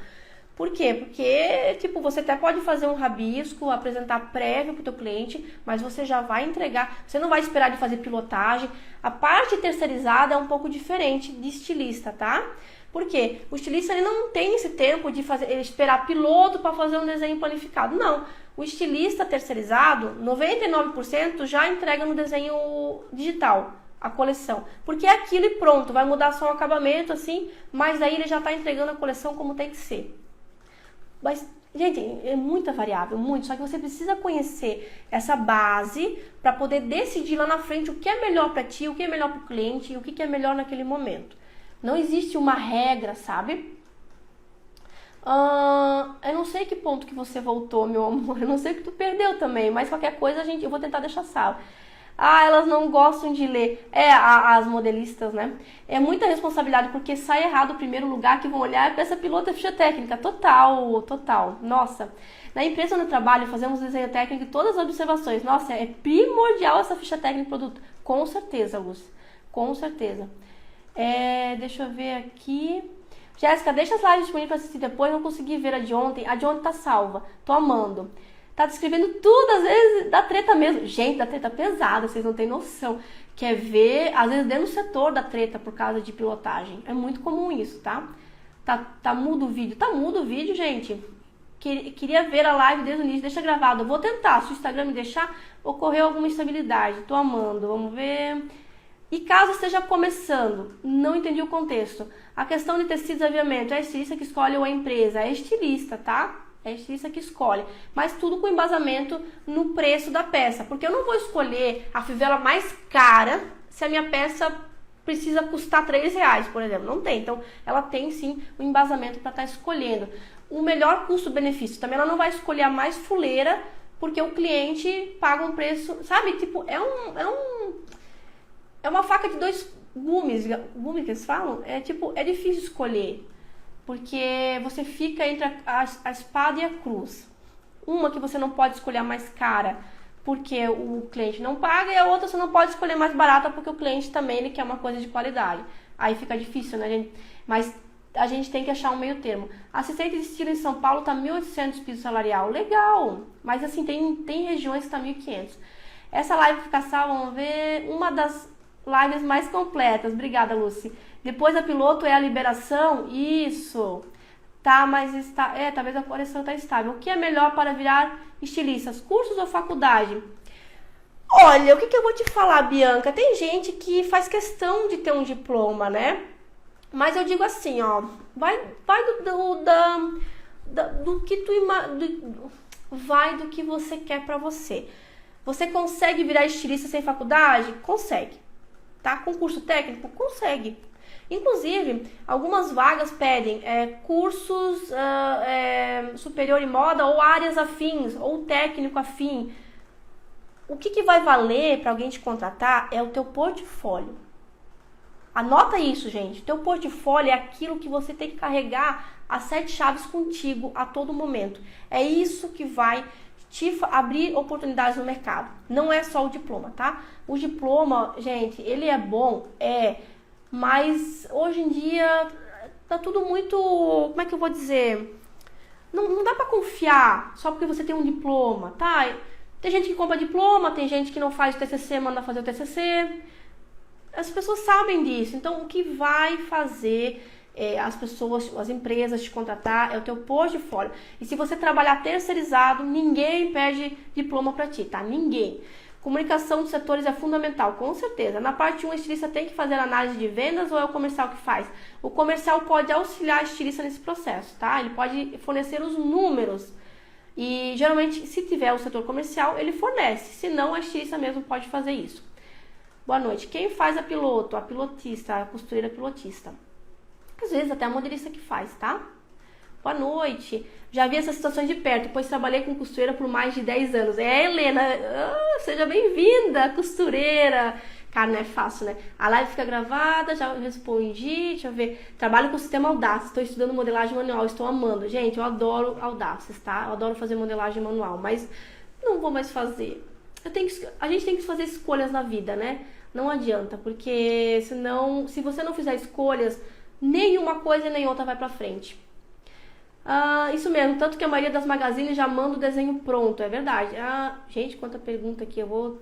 Por quê? Porque, tipo, você até pode fazer um rabisco, apresentar prévio para o teu cliente, mas você já vai entregar, você não vai esperar de fazer pilotagem. A parte terceirizada é um pouco diferente de estilista, tá? Por quê? O estilista ele não tem esse tempo de esperar piloto para fazer um desenho planificado. Não. O estilista terceirizado, 99% já entrega no desenho digital a coleção. Porque é aquilo e pronto, vai mudar só o acabamento, assim, mas daí ele já está entregando a coleção como tem que ser. Mas, gente, é muita variável, muito. Só que você precisa conhecer essa base para poder decidir lá na frente o que é melhor para ti, o que é melhor para o cliente e o que é melhor naquele momento. Não existe uma regra, sabe? Eu não sei que ponto que você voltou, meu amor. Eu não sei o que tu perdeu também, mas qualquer coisa eu vou tentar deixar salvo. Elas não gostam de ler. As modelistas, né? É muita responsabilidade, porque sai errado o primeiro lugar que vão olhar é peça piloto e ficha técnica. Total. Nossa. Na empresa onde eu trabalho, fazemos desenho técnico e todas as observações. Nossa, é primordial essa ficha técnica do produto. Com certeza, Lúcia. Com certeza. Deixa eu ver aqui. Jéssica, deixa as lives disponíveis para assistir depois. Não consegui ver a de ontem. A de ontem tá salva. Tô amando. Tá descrevendo tudo, às vezes, da treta mesmo. Gente, da treta pesada, vocês não têm noção. Quer ver, às vezes, dentro do setor da treta por causa de pilotagem. É muito comum isso, tá? Tá mudo o vídeo. Tá mudo o vídeo, gente. Queria ver a live desde o início. Deixa gravado. Eu vou tentar. Se o Instagram me deixar, ocorreu alguma instabilidade. Tô amando. Vamos ver. E caso esteja começando, não entendi o contexto. A questão de tecidos e aviamento, é a estilista que escolhe ou a empresa? É a estilista, tá? É a estilista que escolhe, mas tudo com embasamento no preço da peça, porque eu não vou escolher a fivela mais cara se a minha peça precisa custar R$3, por exemplo, não tem. Então, ela tem sim um embasamento para estar escolhendo o melhor custo-benefício. Também ela não vai escolher a mais fuleira, porque o cliente paga um preço, sabe? Tipo, é uma faca de dois gumes que eles falam. É difícil escolher. Porque você fica entre a espada e a cruz. Uma que você não pode escolher a mais cara porque o cliente não paga, e a outra você não pode escolher mais barata porque o cliente também ele quer uma coisa de qualidade. Aí fica difícil, né, gente? Mas a gente tem que achar um meio termo. Assistente de estilo em São Paulo tá 1.800 piso salarial. Legal! Mas assim, tem regiões que tá 1.500. Essa live fica salva, vamos ver, uma das lives mais completas. Obrigada, Lucy. Depois a piloto é a liberação? Isso. Tá, mas está... talvez a coleção está estável. O que é melhor para virar estilistas? Cursos ou faculdade? Olha, o que eu vou te falar, Bianca? Tem gente que faz questão de ter um diploma, né? Mas eu digo assim, ó. Vai do que vai do que você quer pra você. Você consegue virar estilista sem faculdade? Consegue. Tá? Com curso técnico? Consegue. Inclusive, algumas vagas pedem cursos superior em moda ou áreas afins, ou técnico afim. O que vai valer para alguém te contratar é o teu portfólio. Anota isso, gente. Teu portfólio é aquilo que você tem que carregar as 7 chaves contigo a todo momento. É isso que vai te abrir oportunidades no mercado. Não é só o diploma, tá? O diploma, gente, ele é bom, mas hoje em dia tá tudo muito, como é que eu vou dizer? Não dá pra confiar só porque você tem um diploma, tá? Tem gente que compra diploma, tem gente que não faz o TCC, manda fazer o TCC. As pessoas sabem disso. Então, o que vai fazer as pessoas, as empresas te contratar é o teu portfólio. E se você trabalhar terceirizado, ninguém pede diploma para ti, tá? Ninguém. Comunicação dos setores é fundamental, com certeza. Na parte 1, a estilista tem que fazer análise de vendas ou é o comercial que faz? O comercial pode auxiliar a estilista nesse processo, tá? Ele pode fornecer os números. E geralmente, se tiver o setor comercial, ele fornece. Se não, a estilista mesmo pode fazer isso. Boa noite. Quem faz a piloto, a pilotista, a costureira pilotista? Às vezes até a modelista que faz, tá? Boa noite. Já vi essas situações de perto, pois trabalhei com costureira por mais de 10 anos. Helena, seja bem-vinda, costureira. Cara, não é fácil, né? A live fica gravada, já respondi, deixa eu ver. Trabalho com o sistema Audaces, estou estudando modelagem manual, estou amando. Gente, eu adoro Audaces, tá? Eu adoro fazer modelagem manual, mas não vou mais fazer. A gente tem que fazer escolhas na vida, né? Não adianta, porque senão, se você não fizer escolhas, nenhuma coisa nem outra vai pra frente. Isso mesmo, tanto que a maioria das magazines já manda o desenho pronto, é verdade. Gente, quanta pergunta aqui, eu vou...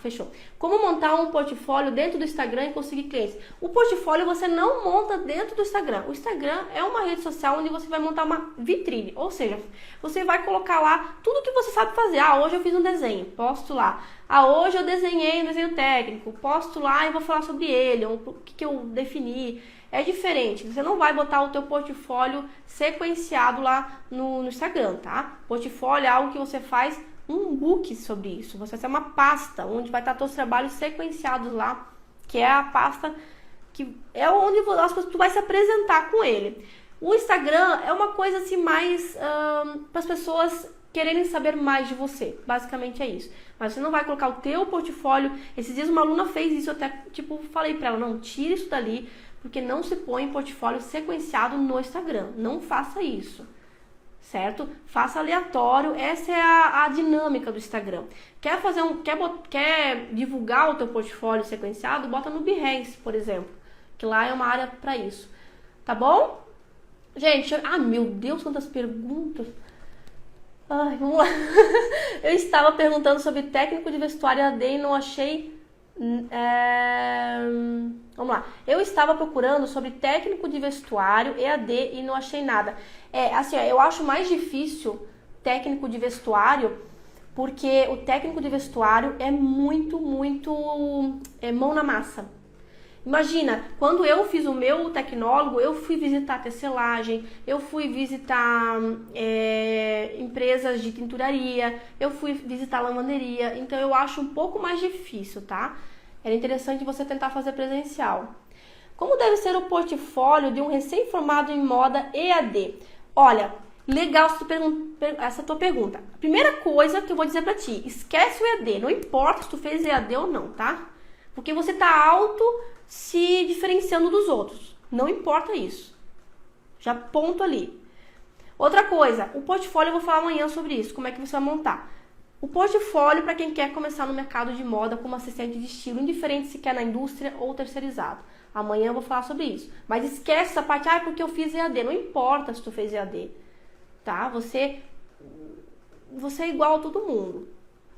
fechou. Como montar um portfólio dentro do Instagram e conseguir clientes? O portfólio você não monta dentro do Instagram. O Instagram é uma rede social onde você vai montar uma vitrine, ou seja, você vai colocar lá tudo que você sabe fazer. Hoje eu fiz um desenho, posto lá. Hoje eu desenhei um desenho técnico, posto lá e vou falar sobre ele, o que eu defini. É diferente, você não vai botar o teu portfólio sequenciado lá no Instagram, tá? Portfólio é algo que você faz um book sobre isso, você vai ser uma pasta onde vai estar todos os trabalhos sequenciados lá, que é a pasta que é onde tu vai se apresentar com ele. O Instagram é uma coisa assim mais para as pessoas quererem saber mais de você, basicamente é isso. Mas você não vai colocar o teu portfólio. Esses dias uma aluna fez isso, eu até falei pra ela, não, tira isso dali, porque não se põe portfólio sequenciado no Instagram. Não faça isso, certo? Faça aleatório. Essa é a dinâmica do Instagram. Quer divulgar o teu portfólio sequenciado? Bota no Behance, por exemplo, que lá é uma área para isso. Tá bom? Gente, meu Deus, quantas perguntas. Vamos lá. Eu estava perguntando sobre técnico de vestuário EAD e não achei... Vamos lá. Eu estava procurando sobre técnico de vestuário EAD e não achei nada. Eu acho mais difícil técnico de vestuário, porque o técnico de vestuário é muito mão na massa. Imagina, quando eu fiz o meu tecnólogo, eu fui visitar a tecelagem, eu fui visitar empresas de tinturaria, eu fui visitar lavanderia, então eu acho um pouco mais difícil, tá? Era interessante você tentar fazer presencial. Como deve ser o portfólio de um recém-formado em moda EAD? Olha, legal essa tua pergunta. A primeira coisa que eu vou dizer pra ti, esquece o EAD, não importa se tu fez EAD ou não, tá? Porque você tá se diferenciando dos outros. Não importa isso. Já ponto ali. Outra coisa, o portfólio eu vou falar amanhã sobre isso, como é que você vai montar. O portfólio para quem quer começar no mercado de moda como assistente de estilo, indiferente se quer na indústria ou terceirizado. Amanhã eu vou falar sobre isso. Mas esquece essa parte, porque eu fiz EAD. Não importa se tu fez EAD, tá? Você é igual a todo mundo.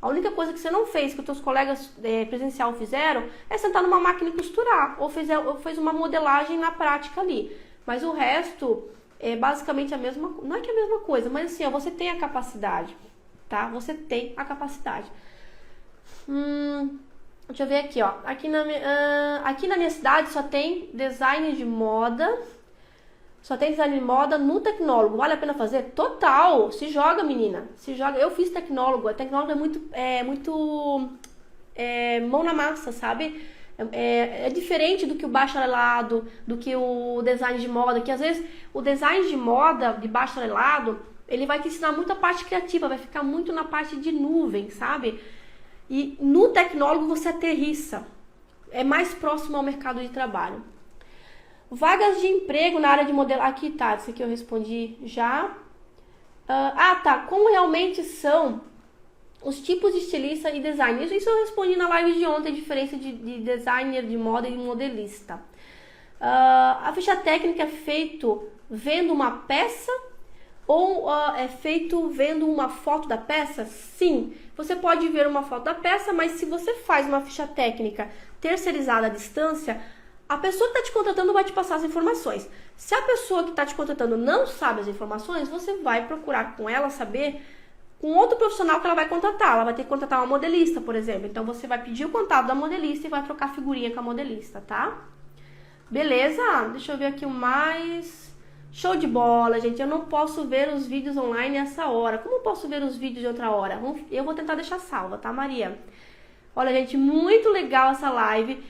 A única coisa que você não fez, que os teus colegas presencial fizeram, é sentar numa máquina e costurar. Ou fez uma modelagem na prática ali. Mas o resto é basicamente a mesma... Não é que é a mesma coisa, mas assim, você tem a capacidade, tá? Você tem a capacidade. Deixa eu ver aqui, ó. Aqui na minha cidade só tem design de moda. Só tem design de moda no tecnólogo. Vale a pena fazer? Total! Se joga, menina. Se joga. Eu fiz tecnólogo. A tecnólogo é muito mão na massa, sabe? É diferente do que o bacharelado, do que o design de moda. Que às vezes o design de moda de bacharelado, ele vai te ensinar muito a parte criativa. Vai ficar muito na parte de nuvem, sabe? E no tecnólogo você aterrissa. É mais próximo ao mercado de trabalho. Vagas de emprego na área de modelo... Aqui tá, isso aqui eu respondi já. Tá. Como realmente são os tipos de estilista e designer? Isso eu respondi na live de ontem, a diferença de designer de moda e modelista. A ficha técnica é feito vendo uma peça Ou é feito vendo uma foto da peça? Sim, você pode ver uma foto da peça, mas se você faz uma ficha técnica terceirizada à distância, a pessoa que está te contratando vai te passar as informações. Se a pessoa que está te contratando não sabe as informações, você vai procurar com ela saber com outro profissional que ela vai contratar. Ela vai ter que contratar uma modelista, por exemplo. Então, você vai pedir o contato da modelista e vai trocar figurinha com a modelista, tá? Beleza? Deixa eu ver aqui o mais... Show de bola, gente. Eu não posso ver os vídeos online nessa hora. Como eu posso ver os vídeos de outra hora? Eu vou tentar deixar salva, tá, Maria? Olha, gente, muito legal essa live.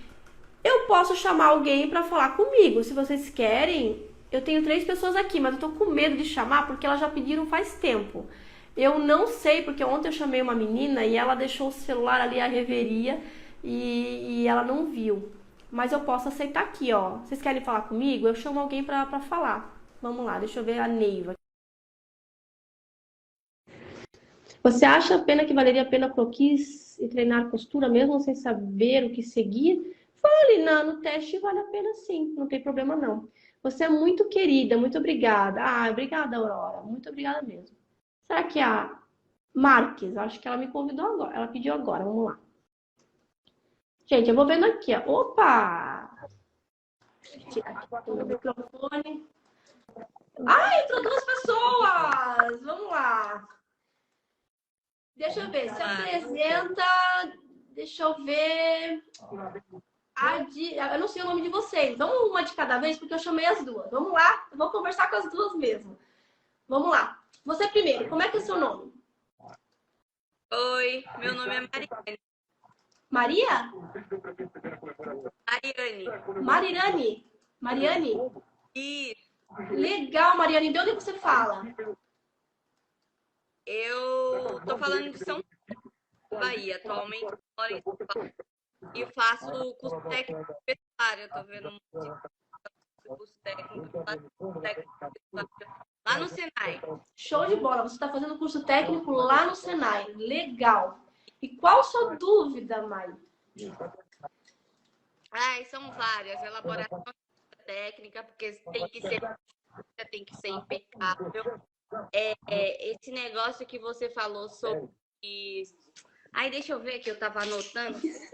Eu posso chamar alguém pra falar comigo. Se vocês querem, eu tenho 3 pessoas aqui, mas eu tô com medo de chamar porque elas já pediram faz tempo. Eu não sei, porque ontem eu chamei uma menina e ela deixou o celular ali à reveria e ela não viu. Mas eu posso aceitar aqui, ó. Vocês querem falar comigo? Eu chamo alguém pra falar. Vamos lá, deixa eu ver a Neiva. Você acha pena que valeria a pena croquis e treinar costura mesmo sem saber o que seguir? Vale, no teste vale a pena sim, não tem problema não. Você é muito querida, muito obrigada. Ah, obrigada, Aurora, muito obrigada mesmo. Será que a Marques, acho que ela me convidou agora, ela pediu agora, vamos lá. Gente, eu vou vendo aqui, ó. Opa! Deixa eu tirar aqui o microfone. Ah, entrou 2 pessoas! Vamos lá. Deixa eu ver, se apresenta. Deixa eu ver. Eu não sei o nome de vocês. Vamos uma de cada vez, porque eu chamei as 2. Vamos lá, eu vou conversar com as 2 mesmo. Vamos lá. Você primeiro, como é que é o seu nome? Oi, meu nome é Mariane. Maria? Mariane. Marirane? Mariane? Isso. Legal, Mariane. De onde você fala? Eu tô falando de São Paulo, Bahia. Atualmente eu moro em São Paulo e faço o curso técnico universitário. Eu tô vendo um monte de curso técnico lá no Senai. Show de bola. Você está fazendo curso técnico lá no Senai. Legal. E qual a sua dúvida, Mari? São várias. Elaboração técnica, porque tem que ser impecável. Esse negócio que você falou sobre... deixa eu ver aqui, eu tava anotando. Deixa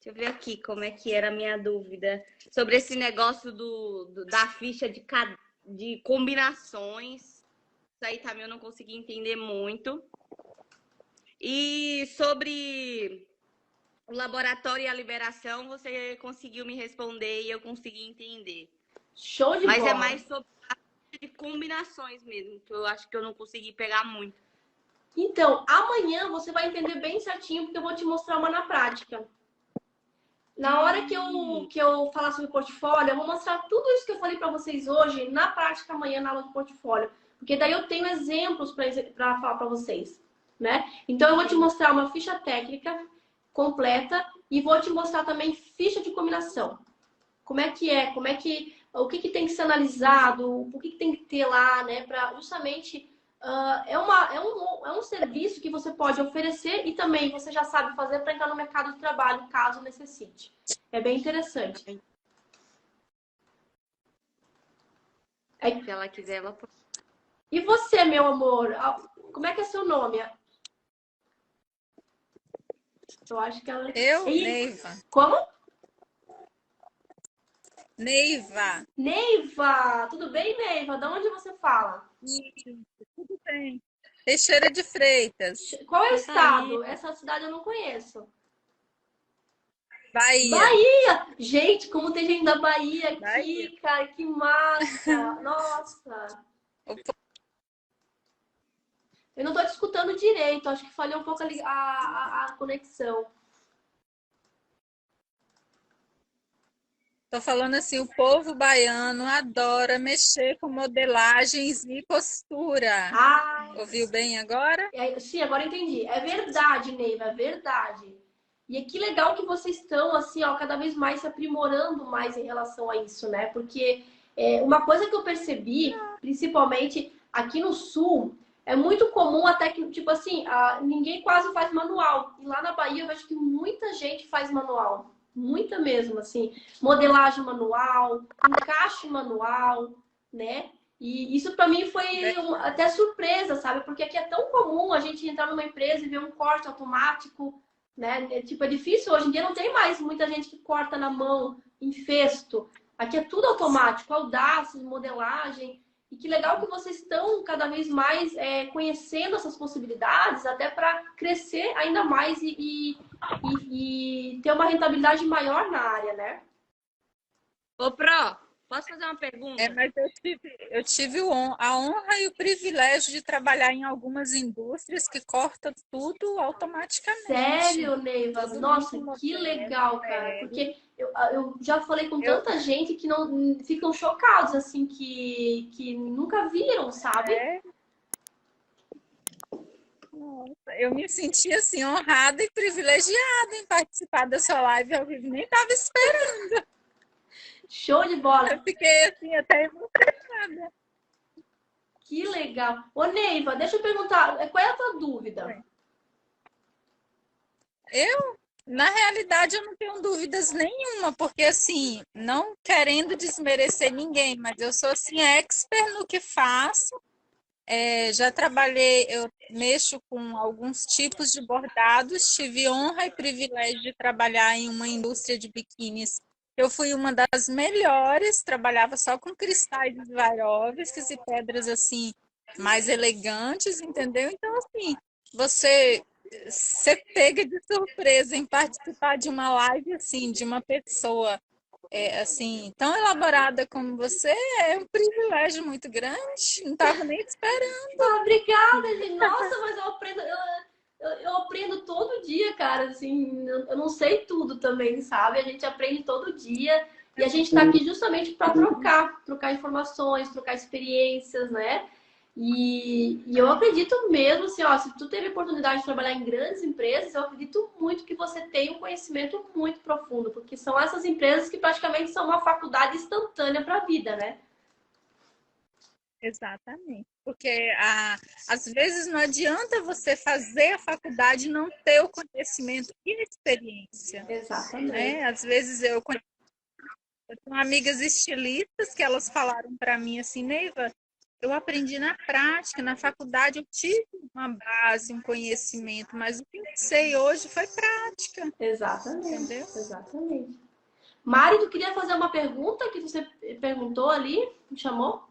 eu ver aqui como é que era a minha dúvida. Sobre esse negócio da ficha de combinações. Isso aí também eu não consegui entender muito. E sobre o laboratório e a liberação, você conseguiu me responder e eu consegui entender. Show de bola. Mas é mais sobre a ficha de combinações mesmo, que eu acho que eu não consegui pegar muito. Então, amanhã você vai entender bem certinho, porque eu vou te mostrar uma na prática. Na hora que eu falar sobre portfólio, eu vou mostrar tudo isso que eu falei para vocês hoje na prática amanhã na aula de portfólio. Porque daí eu tenho exemplos para falar para vocês, né? Então, eu vou te mostrar uma ficha técnica completa e vou te mostrar também ficha de combinação. Como é que o que tem que ser analisado, o que tem que ter lá, né? Para justamente... é um serviço que você pode oferecer e também você já sabe fazer para entrar no mercado de trabalho, caso necessite. É bem interessante. Se ela quiser, ela pode. E você, meu amor? Como é que é seu nome? Eu acho que ela... Neiva. Como? Neiva. Neiva! Tudo bem, Neiva? De onde você fala? Tudo bem. Teixeira de Freitas. Qual é o estado? Essa cidade eu não conheço. Bahia. Bahia! Gente, como tem gente da Bahia aqui, Bahia. cara, que massa! Nossa! Eu não tô te escutando direito, acho que falhou um pouco a conexão. Tô falando assim, o povo baiano adora mexer com modelagens e costura. Ouviu bem agora? Sim, agora entendi. É verdade, Neiva, é verdade. E que legal que vocês estão, assim, ó, cada vez mais se aprimorando mais em relação a isso, né? Porque uma coisa que eu percebi, principalmente aqui no Sul, é muito comum até que, tipo assim, ninguém quase faz manual. E lá na Bahia eu vejo que muita gente faz manual. Muita mesmo, assim. Modelagem manual, encaixe manual, né? E isso para mim foi até surpresa, sabe? Porque aqui é tão comum a gente entrar numa empresa e ver um corte automático, né? Tipo, é difícil. Hoje em dia não tem mais muita gente que corta na mão, em festo. Aqui é tudo automático, Audaces, modelagem. E que legal que vocês estão cada vez mais conhecendo essas possibilidades, até para crescer ainda mais e ter uma rentabilidade maior na área, né? Ô, Pro, posso fazer uma pergunta? Mas eu tive a honra e o privilégio de trabalhar em algumas indústrias que cortam tudo automaticamente. Sério, Neiva? Todo Nossa, mundo que moderno, legal, cara. Porque eu já falei com tanta gente que não ficam chocados, assim, que nunca viram, sabe? Nossa, eu me senti assim honrada e privilegiada em participar da sua live ao vivo. Nem estava esperando. Show de bola. Eu fiquei assim até emocionada. Que legal. Ô, Neiva, deixa eu perguntar, qual é a tua dúvida? Na realidade, eu não tenho dúvidas nenhuma, porque assim, não querendo desmerecer ninguém, mas eu sou assim, expert no que faço. Já trabalhei, eu mexo com alguns tipos de bordados, tive honra e privilégio de trabalhar em uma indústria de biquínis. Eu fui uma das melhores, trabalhava só com cristais Swarovskis e pedras assim mais elegantes, entendeu? Então assim, você ser pega de surpresa em participar de uma live assim de uma pessoa assim, tão elaborada como você, é um privilégio muito grande. Não estava nem esperando. Ah, obrigada, gente. Nossa, mas eu aprendo todo dia, cara. Assim, eu não sei tudo também, sabe? A gente aprende todo dia e a gente está aqui justamente para trocar informações, trocar experiências, né? E eu acredito mesmo, assim, ó, se tu teve a oportunidade de trabalhar em grandes empresas, eu acredito muito que você tem um conhecimento muito profundo, porque são essas empresas que praticamente são uma faculdade instantânea para a vida, né? Exatamente. Porque às vezes não adianta você fazer a faculdade e não ter o conhecimento e a experiência. Exatamente. Né? Às vezes eu tenho amigas estilistas que elas falaram para mim assim, Neiva, eu aprendi na prática, na faculdade eu tive uma base, um conhecimento, mas o que eu sei hoje foi prática. Exatamente. Entendeu? Exatamente. Mari, tu queria fazer uma pergunta que você perguntou ali? Me chamou?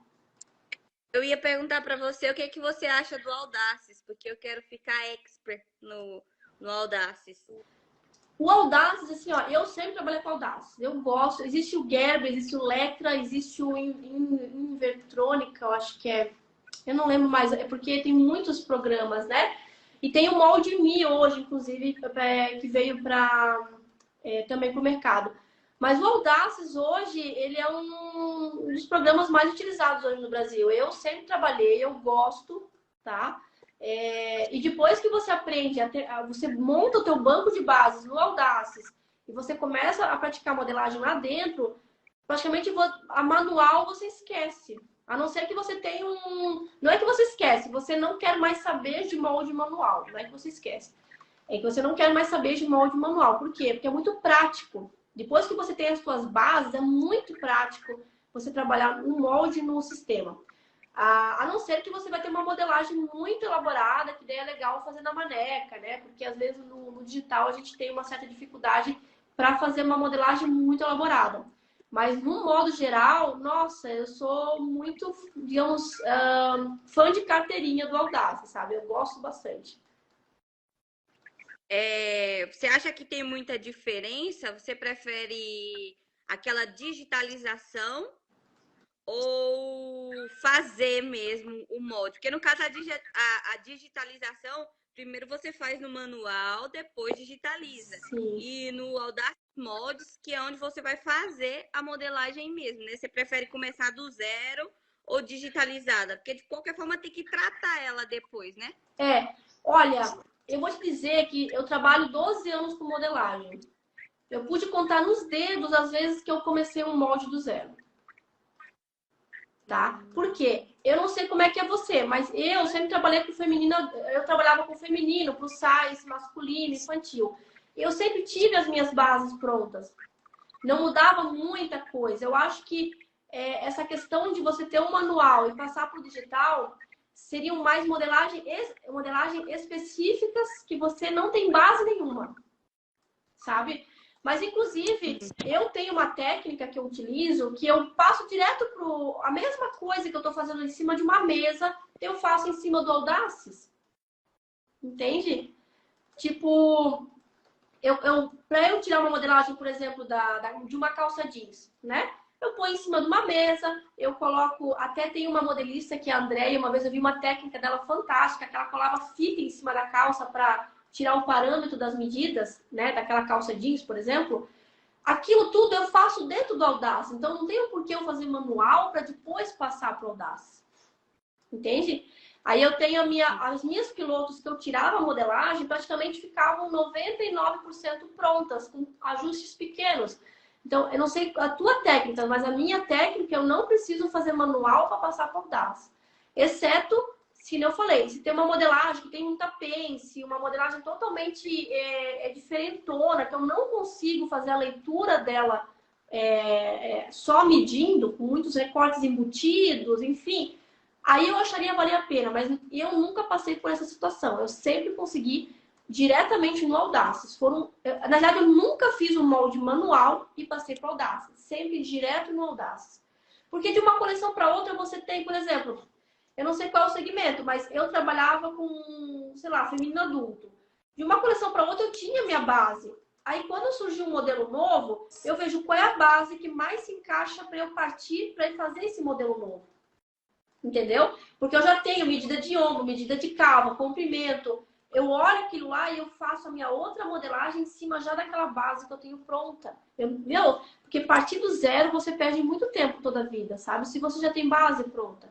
Eu ia perguntar para você o que que você acha do Audaces, porque eu quero ficar expert no Audaces. O Audaces, assim, ó, eu sempre trabalhei com Audaces. Eu gosto. Existe o Gerber, existe o Lectra, existe o Invertrônica, eu acho que é. Eu não lembro mais, é porque tem muitos programas, né? E tem o Molde Me hoje, inclusive, que veio também para o mercado. Mas o Audaces hoje, ele é um dos programas mais utilizados hoje no Brasil. Eu sempre trabalhei, eu gosto, tá? E depois que você aprende, você monta o teu banco de bases no Audaces e você começa a praticar modelagem lá dentro, praticamente a manual você esquece. A não ser que você tenha Não é que você esquece, você não quer mais saber de molde manual. Não é que você esquece. É que você não quer mais saber de molde manual. Por quê? Porque é muito prático. Depois que você tem as suas bases, é muito prático você trabalhar um molde no sistema. A não ser que você vai ter uma modelagem muito elaborada, que daí é legal fazer na maneca, né? Porque às vezes no digital a gente tem uma certa dificuldade para fazer uma modelagem muito elaborada. Mas no modo geral, nossa, eu sou muito, digamos, fã de carteirinha do Audace, sabe? Eu gosto bastante. Você acha que tem muita diferença? Você prefere aquela digitalização ou fazer mesmo o molde? Porque no caso a digitalização, primeiro você faz no manual, depois digitaliza. Sim. E no Audace Moldes, que é onde você vai fazer a modelagem mesmo, né? Você prefere começar do zero ou digitalizada? Porque de qualquer forma tem que tratar ela depois, né? Olha, eu vou te dizer que eu trabalho 12 anos com modelagem. Eu pude contar nos dedos as vezes que eu comecei um molde do zero. Tá? Por quê? Eu não sei como é que é você, mas eu sempre trabalhei com feminino, eu trabalhava com feminino, plus size, masculino, infantil. Eu sempre tive as minhas bases prontas. Não mudava muita coisa. Eu acho que essa questão de você ter um manual e passar para o digital seriam mais modelagem específicas que você não tem base nenhuma, sabe? Mas, inclusive, eu tenho uma técnica que eu utilizo que eu passo direto pro... A mesma coisa que eu estou fazendo em cima de uma mesa, eu faço em cima do Audaces. Entende? Tipo, para eu tirar uma modelagem, por exemplo, de uma calça jeans, né? Eu ponho em cima de uma mesa, eu coloco... Até tem uma modelista que é a Andréia, uma vez eu vi uma técnica dela fantástica, que ela colava fita em cima da calça para tirar o parâmetro das medidas, né? Daquela calça jeans, por exemplo. Aquilo tudo eu faço dentro do Audace. Então, não tenho por que eu fazer manual para depois passar para o Audace. Entende? Aí eu tenho as minhas pilotos que eu tirava a modelagem, praticamente ficavam 99% prontas, com ajustes pequenos. Então, eu não sei a tua técnica, mas a minha técnica, eu não preciso fazer manual para passar por DAS. Exceto, se eu falei, se tem uma modelagem que tem muita pence, uma modelagem totalmente diferentona, que eu não consigo fazer a leitura dela só medindo, com muitos recortes embutidos, enfim, aí eu acharia valer a pena, mas eu nunca passei por essa situação. Eu sempre consegui diretamente no Audaces. Na verdade, eu nunca fiz um molde manual e passei para o Audaces. Sempre direto no Audaces. Porque de uma coleção para outra você tem, por exemplo, eu não sei qual é o segmento, mas eu trabalhava com, sei lá, feminino adulto. De uma coleção para outra eu tinha minha base. Aí quando surgiu um modelo novo, eu vejo qual é a base que mais se encaixa para eu partir para fazer esse modelo novo. Entendeu? Porque eu já tenho medida de ombro, medida de calva, comprimento. Eu olho aquilo lá e eu faço a minha outra modelagem em cima já daquela base que eu tenho pronta. Porque partir do zero você perde muito tempo toda a vida, sabe? Se você já tem base pronta.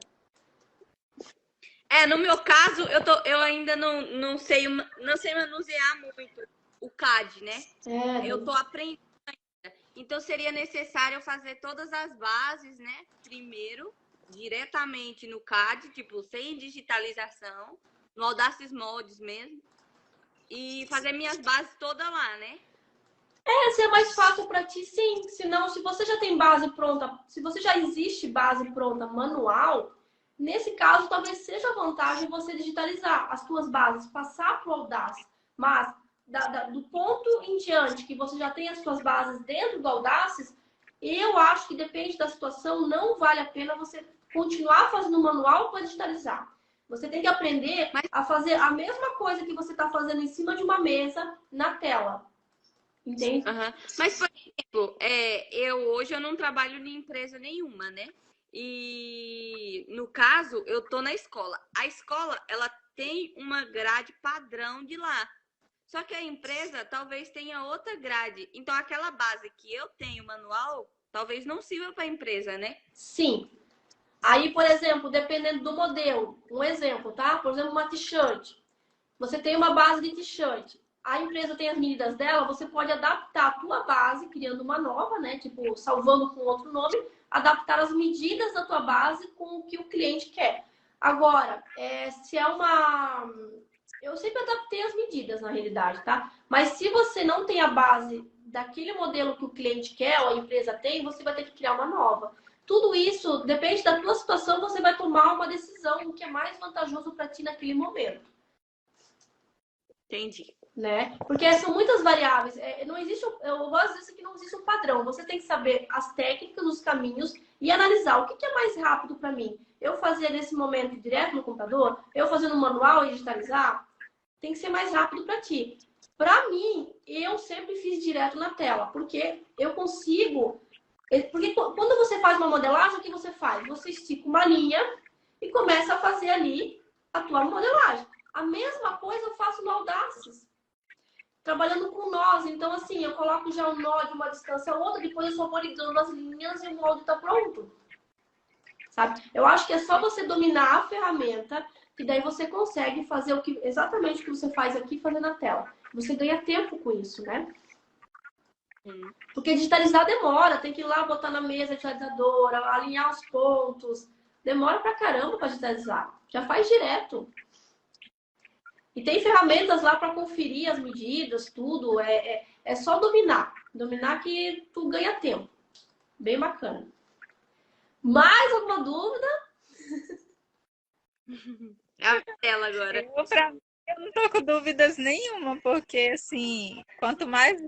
No meu caso, eu ainda não sei manusear muito o CAD, né? Eu tô aprendendo ainda. Então seria necessário eu fazer todas as bases, né? Primeiro, diretamente no CAD, tipo, sem digitalização, no Audaces Moldes mesmo, e fazer minhas bases todas lá, né? Se é mais fácil para ti, sim. Senão, se você já tem base pronta, se você já existe base pronta manual, nesse caso, talvez seja vantagem você digitalizar as suas bases, passar para o Audace. Mas, do ponto em diante que você já tem as suas bases dentro do Audaces, eu acho que depende da situação, não vale a pena você continuar fazendo manual para digitalizar. Você tem que aprender a fazer a mesma coisa que você está fazendo em cima de uma mesa na tela. Entende? Mas, por exemplo, hoje eu não trabalho em empresa nenhuma, né? E, no caso, eu tô na escola. A escola, ela tem uma grade padrão de lá. Só que a empresa talvez tenha outra grade. Então, aquela base que eu tenho manual, talvez não sirva para a empresa, né? Sim. Aí, por exemplo, dependendo do modelo, um exemplo, tá? Por exemplo, uma t-shirt. Você tem uma base de t-shirt. A empresa tem as medidas dela, você pode adaptar a tua base, criando uma nova, né? Tipo, salvando com outro nome, adaptar as medidas da tua base com o que o cliente quer. Agora, se é uma... Eu sempre adaptei as medidas, na realidade, tá? Mas se você não tem a base daquele modelo que o cliente quer ou a empresa tem, você vai ter que criar uma nova. Tudo isso, depende da tua situação, você vai tomar uma decisão, o que é mais vantajoso para ti naquele momento. Entendi. Né? Porque são muitas variáveis. Não existe, eu gosto disso que não existe um padrão. Você tem que saber as técnicas, os caminhos e analisar o que é mais rápido para mim. Eu fazer nesse momento direto no computador, eu fazer no manual e digitalizar, tem que ser mais rápido para ti. Para mim, eu sempre fiz direto na tela, porque eu consigo... Porque quando você faz uma modelagem, o que você faz? Você estica uma linha e começa a fazer ali a tua modelagem. A mesma coisa eu faço no Audaces, trabalhando com nós. Então, assim, eu coloco já um nó de uma distância a outra, depois eu só vou ligando as linhas e o molde está pronto. Sabe? Eu acho que é só você dominar a ferramenta que daí você consegue fazer exatamente o que você faz aqui, fazer na tela. Você ganha tempo com isso, né? Porque digitalizar demora, tem que ir lá botar na mesa digitalizadora, alinhar os pontos. Demora pra caramba pra digitalizar. Já faz direto. E tem ferramentas lá para conferir as medidas, tudo. É só dominar. Dominar que tu ganha tempo. Bem bacana. Mais alguma dúvida? É a tela agora. Eu não tô com dúvidas nenhuma, porque assim, quanto mais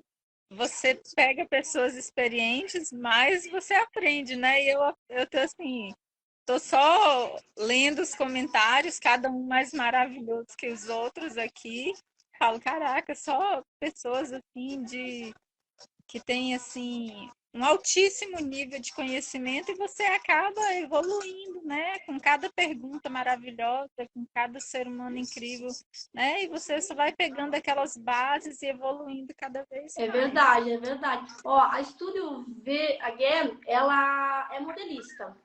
você pega pessoas experientes, mais você aprende, né? E eu tô assim, tô só lendo os comentários, cada um mais maravilhoso que os outros aqui. Falo, caraca, só pessoas assim de que tem assim um altíssimo nível de conhecimento e você acaba evoluindo, né? Com cada pergunta maravilhosa, com cada ser humano incrível, né? E você só vai pegando aquelas bases e evoluindo cada vez É mais. verdade, é verdade. Ó, a Studio V Again, ela é modelista.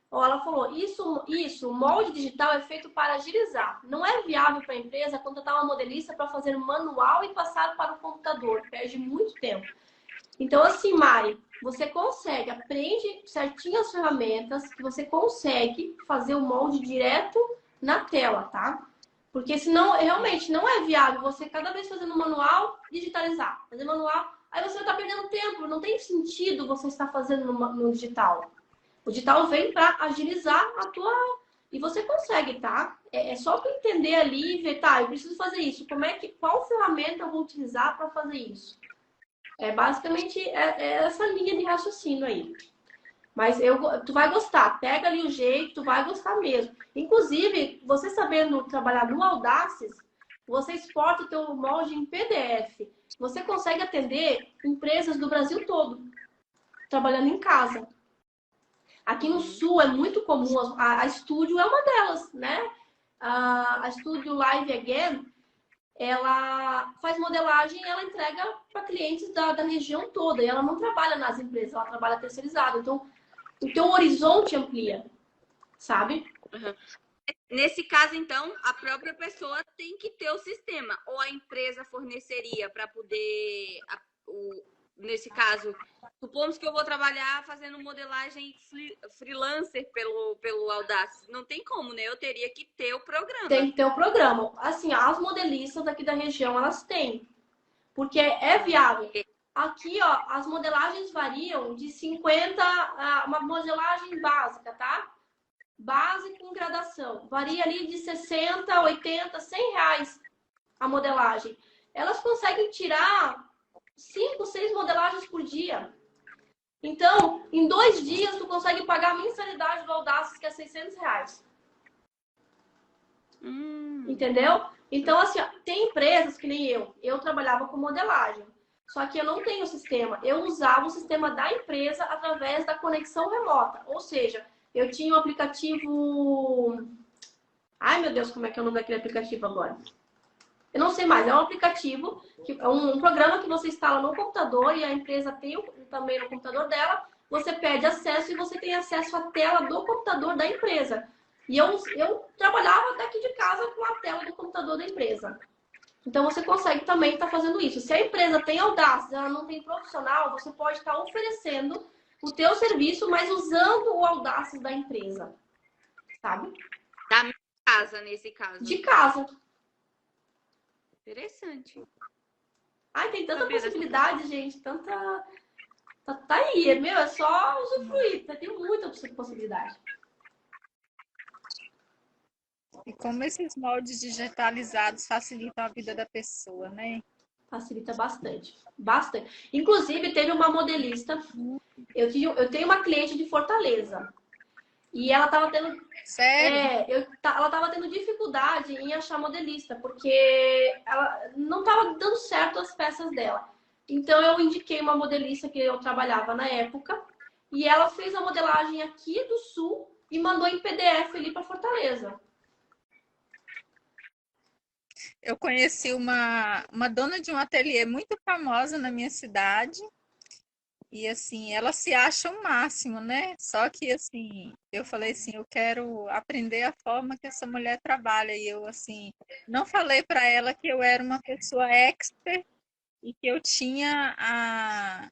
Ó, ela falou, o molde digital é feito para agilizar. Não é viável para a empresa contratar uma modelista para fazer manual e passar para o computador. Perde muito tempo. Então, assim, Mari, você consegue, aprende certinho as ferramentas que você consegue fazer o molde direto na tela, tá? Porque senão, realmente, não é viável você cada vez fazendo manual, digitalizar. Fazer manual, aí você vai estar perdendo tempo. Não tem sentido você estar fazendo no digital. O digital vem para agilizar a tua... E você consegue, tá? É só para entender ali e ver, tá, eu preciso fazer isso. Qual ferramenta eu vou utilizar para fazer isso? Basicamente essa linha de raciocínio aí. Mas tu vai gostar, pega ali o jeito, tu vai gostar mesmo. Inclusive, você sabendo trabalhar no Audaces, você exporta o teu molde em PDF. Você consegue atender empresas do Brasil todo, trabalhando em casa. Aqui no Sul é muito comum, a Studio é uma delas, né? A Studio Live Again, ela faz modelagem e ela entrega para clientes da região toda. E ela não trabalha nas empresas, ela trabalha terceirizado. Então, o teu horizonte amplia, sabe? Uhum. Nesse caso, então, a própria pessoa tem que ter o sistema, ou a empresa forneceria para poder, nesse caso, supomos que eu vou trabalhar fazendo modelagem freelancer pelo Audacity. Não tem como, né? Eu teria que ter o programa. Tem que ter o programa. Assim, as modelistas aqui da região, elas têm. Porque é viável. Aqui, ó, as modelagens variam de 50 a uma modelagem básica, tá? Base com gradação. Varia ali de 60, 80, 100 reais a modelagem. Elas conseguem tirar 5, 6 modelagens por dia. Então, em 2 dias, tu consegue pagar a mensalidade do Audacity, que é 600 reais. Entendeu? Então, assim, ó, tem empresas que nem eu trabalhava com modelagem. Só que eu não tenho sistema. Eu usava o sistema da empresa através da conexão remota. Ou seja, eu tinha um aplicativo... Ai, meu Deus, como é que é o nome daquele aplicativo agora? Eu não sei mais. É um aplicativo, é um programa que você instala no computador e a empresa tem também no computador dela. Você pede acesso e você tem acesso à tela do computador da empresa. E eu trabalhava daqui de casa com a tela do computador da empresa. Então, você consegue também estar fazendo isso. Se a empresa tem Audacity, ela não tem profissional, você pode estar oferecendo o teu serviço, mas usando o Audacity da empresa. Sabe? Da minha casa, nesse caso. De casa. Interessante. Ai, tem tanta possibilidade, gente. Tanta... Tá aí. É só usufruir. Tem muita possibilidade. E como esses moldes digitalizados facilitam a vida da pessoa, né? Facilita bastante. Bastante. Inclusive, teve uma modelista. Eu tenho uma cliente de Fortaleza. E ela estava tendo... Sério? Ela estava tendo dificuldade em achar modelista, porque ela não estava dando certo as peças dela. Então, eu indiquei uma modelista que eu trabalhava na época. E ela fez a modelagem aqui do Sul e mandou em PDF ali para Fortaleza. Eu conheci uma dona de um ateliê muito famosa na minha cidade. E assim, ela se acha o máximo, né? Só que assim, eu falei assim, eu quero aprender a forma que essa mulher trabalha. E eu assim, não falei para ela que eu era uma pessoa expert e que eu tinha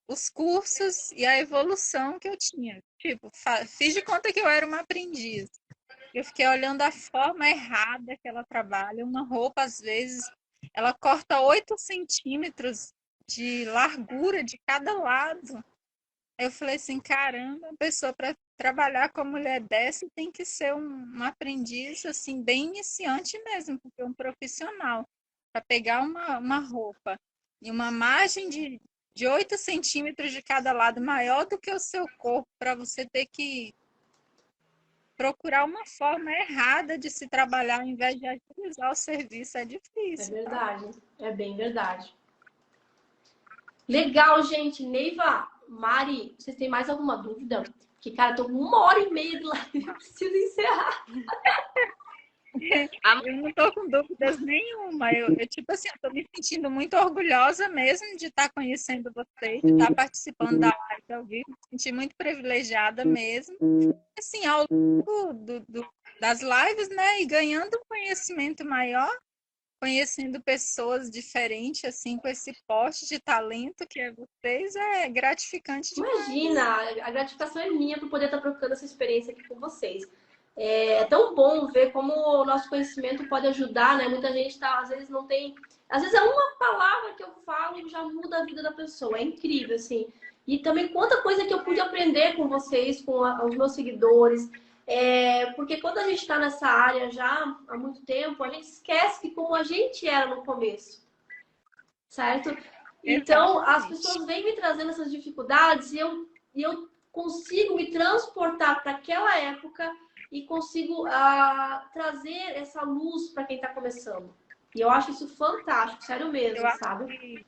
os cursos e a evolução que eu tinha. Tipo, fiz de conta que eu era uma aprendiz. Eu fiquei olhando a forma errada que ela trabalha. Uma roupa, às vezes, ela corta 8 centímetros de largura de cada lado. Aí eu falei assim, caramba, a pessoa para trabalhar com a mulher dessa tem que ser um aprendiz assim bem iniciante mesmo, porque é um profissional para pegar uma roupa e uma margem de 8 centímetros de cada lado maior do que o seu corpo, para você ter que procurar uma forma errada de se trabalhar ao invés de agilizar o serviço é É difícil, tá? verdade, é bem verdade. Legal, gente. Neiva, Mari, vocês têm mais alguma dúvida? Porque, cara, tô com 1h30 de live, eu preciso encerrar. Eu não tô com dúvidas nenhuma. Tipo assim, eu tô me sentindo muito orgulhosa mesmo de estar conhecendo vocês, de estar participando da live ao vivo. Me senti muito privilegiada mesmo. Assim, ao longo das lives, né? E ganhando um conhecimento maior, conhecendo pessoas diferentes, assim, com esse porte de talento que é vocês, é gratificante demais. Imagina, a gratificação é minha por poder estar trocando essa experiência aqui com vocês. É tão bom ver como o nosso conhecimento pode ajudar, né? Muita gente tá, às vezes não tem. Às vezes é uma palavra que eu falo e já muda a vida da pessoa. É incrível, assim. E também quanta coisa que eu pude aprender com vocês, com os meus seguidores. Porque quando a gente está nessa área já há muito tempo, a gente esquece que como a gente era no começo, certo? Então, as pessoas vêm me trazendo essas dificuldades e eu consigo me transportar para aquela época e consigo trazer essa luz para quem está começando. E eu acho isso fantástico, sério mesmo, sabe?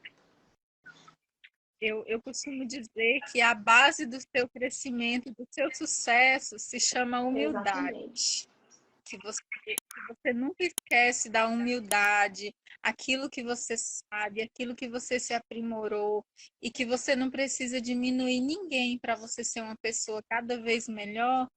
Eu costumo dizer que a base do seu crescimento, do seu sucesso, se chama humildade. Exatamente. Que você nunca esquece da humildade, aquilo que você sabe, aquilo que você se aprimorou e que você não precisa diminuir ninguém para você ser uma pessoa cada vez melhor.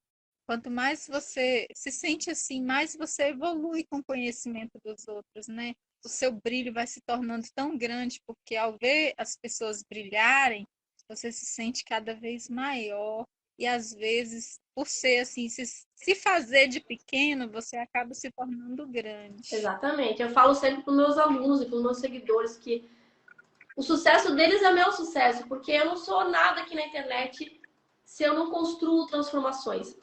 Quanto mais você se sente assim, mais você evolui com o conhecimento dos outros, né? O seu brilho vai se tornando tão grande, porque ao ver as pessoas brilharem, você se sente cada vez maior. E às vezes, por ser assim, se fazer de pequeno, você acaba se tornando grande. Exatamente. Eu falo sempre para os meus alunos e para os meus seguidores que o sucesso deles é meu sucesso, porque eu não sou nada aqui na internet se eu não construo transformações.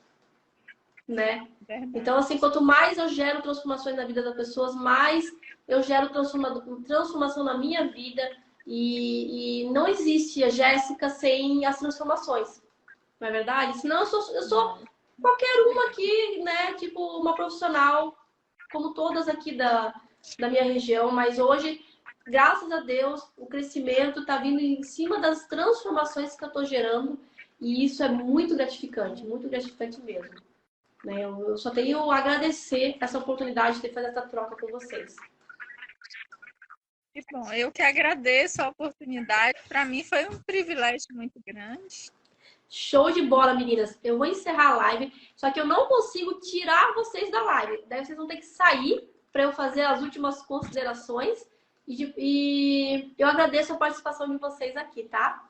Né? Então, assim, quanto mais eu gero transformações na vida das pessoas, mais eu gero transformação na minha vida. E não existe a Jéssica sem as transformações. Não é verdade? Senão eu sou qualquer uma aqui, né? Tipo, uma profissional, como todas aqui da minha região. Mas hoje, graças a Deus, o crescimento está vindo em cima das transformações que eu estou gerando. E isso é muito gratificante mesmo. Né? Eu só tenho a agradecer essa oportunidade de fazer essa troca com vocês. Que bom, eu que agradeço a oportunidade. Para mim foi um privilégio muito grande. Show de bola, meninas. Eu vou encerrar a live, só que eu não consigo tirar vocês da live. Daí vocês vão ter que sair para eu fazer as últimas considerações. E eu agradeço a participação de vocês aqui, tá?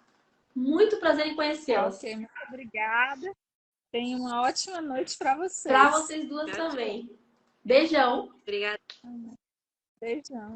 Muito prazer em conhecê-las. Ok, muito obrigada. Tenha uma ótima noite para vocês. Para vocês duas também. Beijão. Obrigada. Beijão.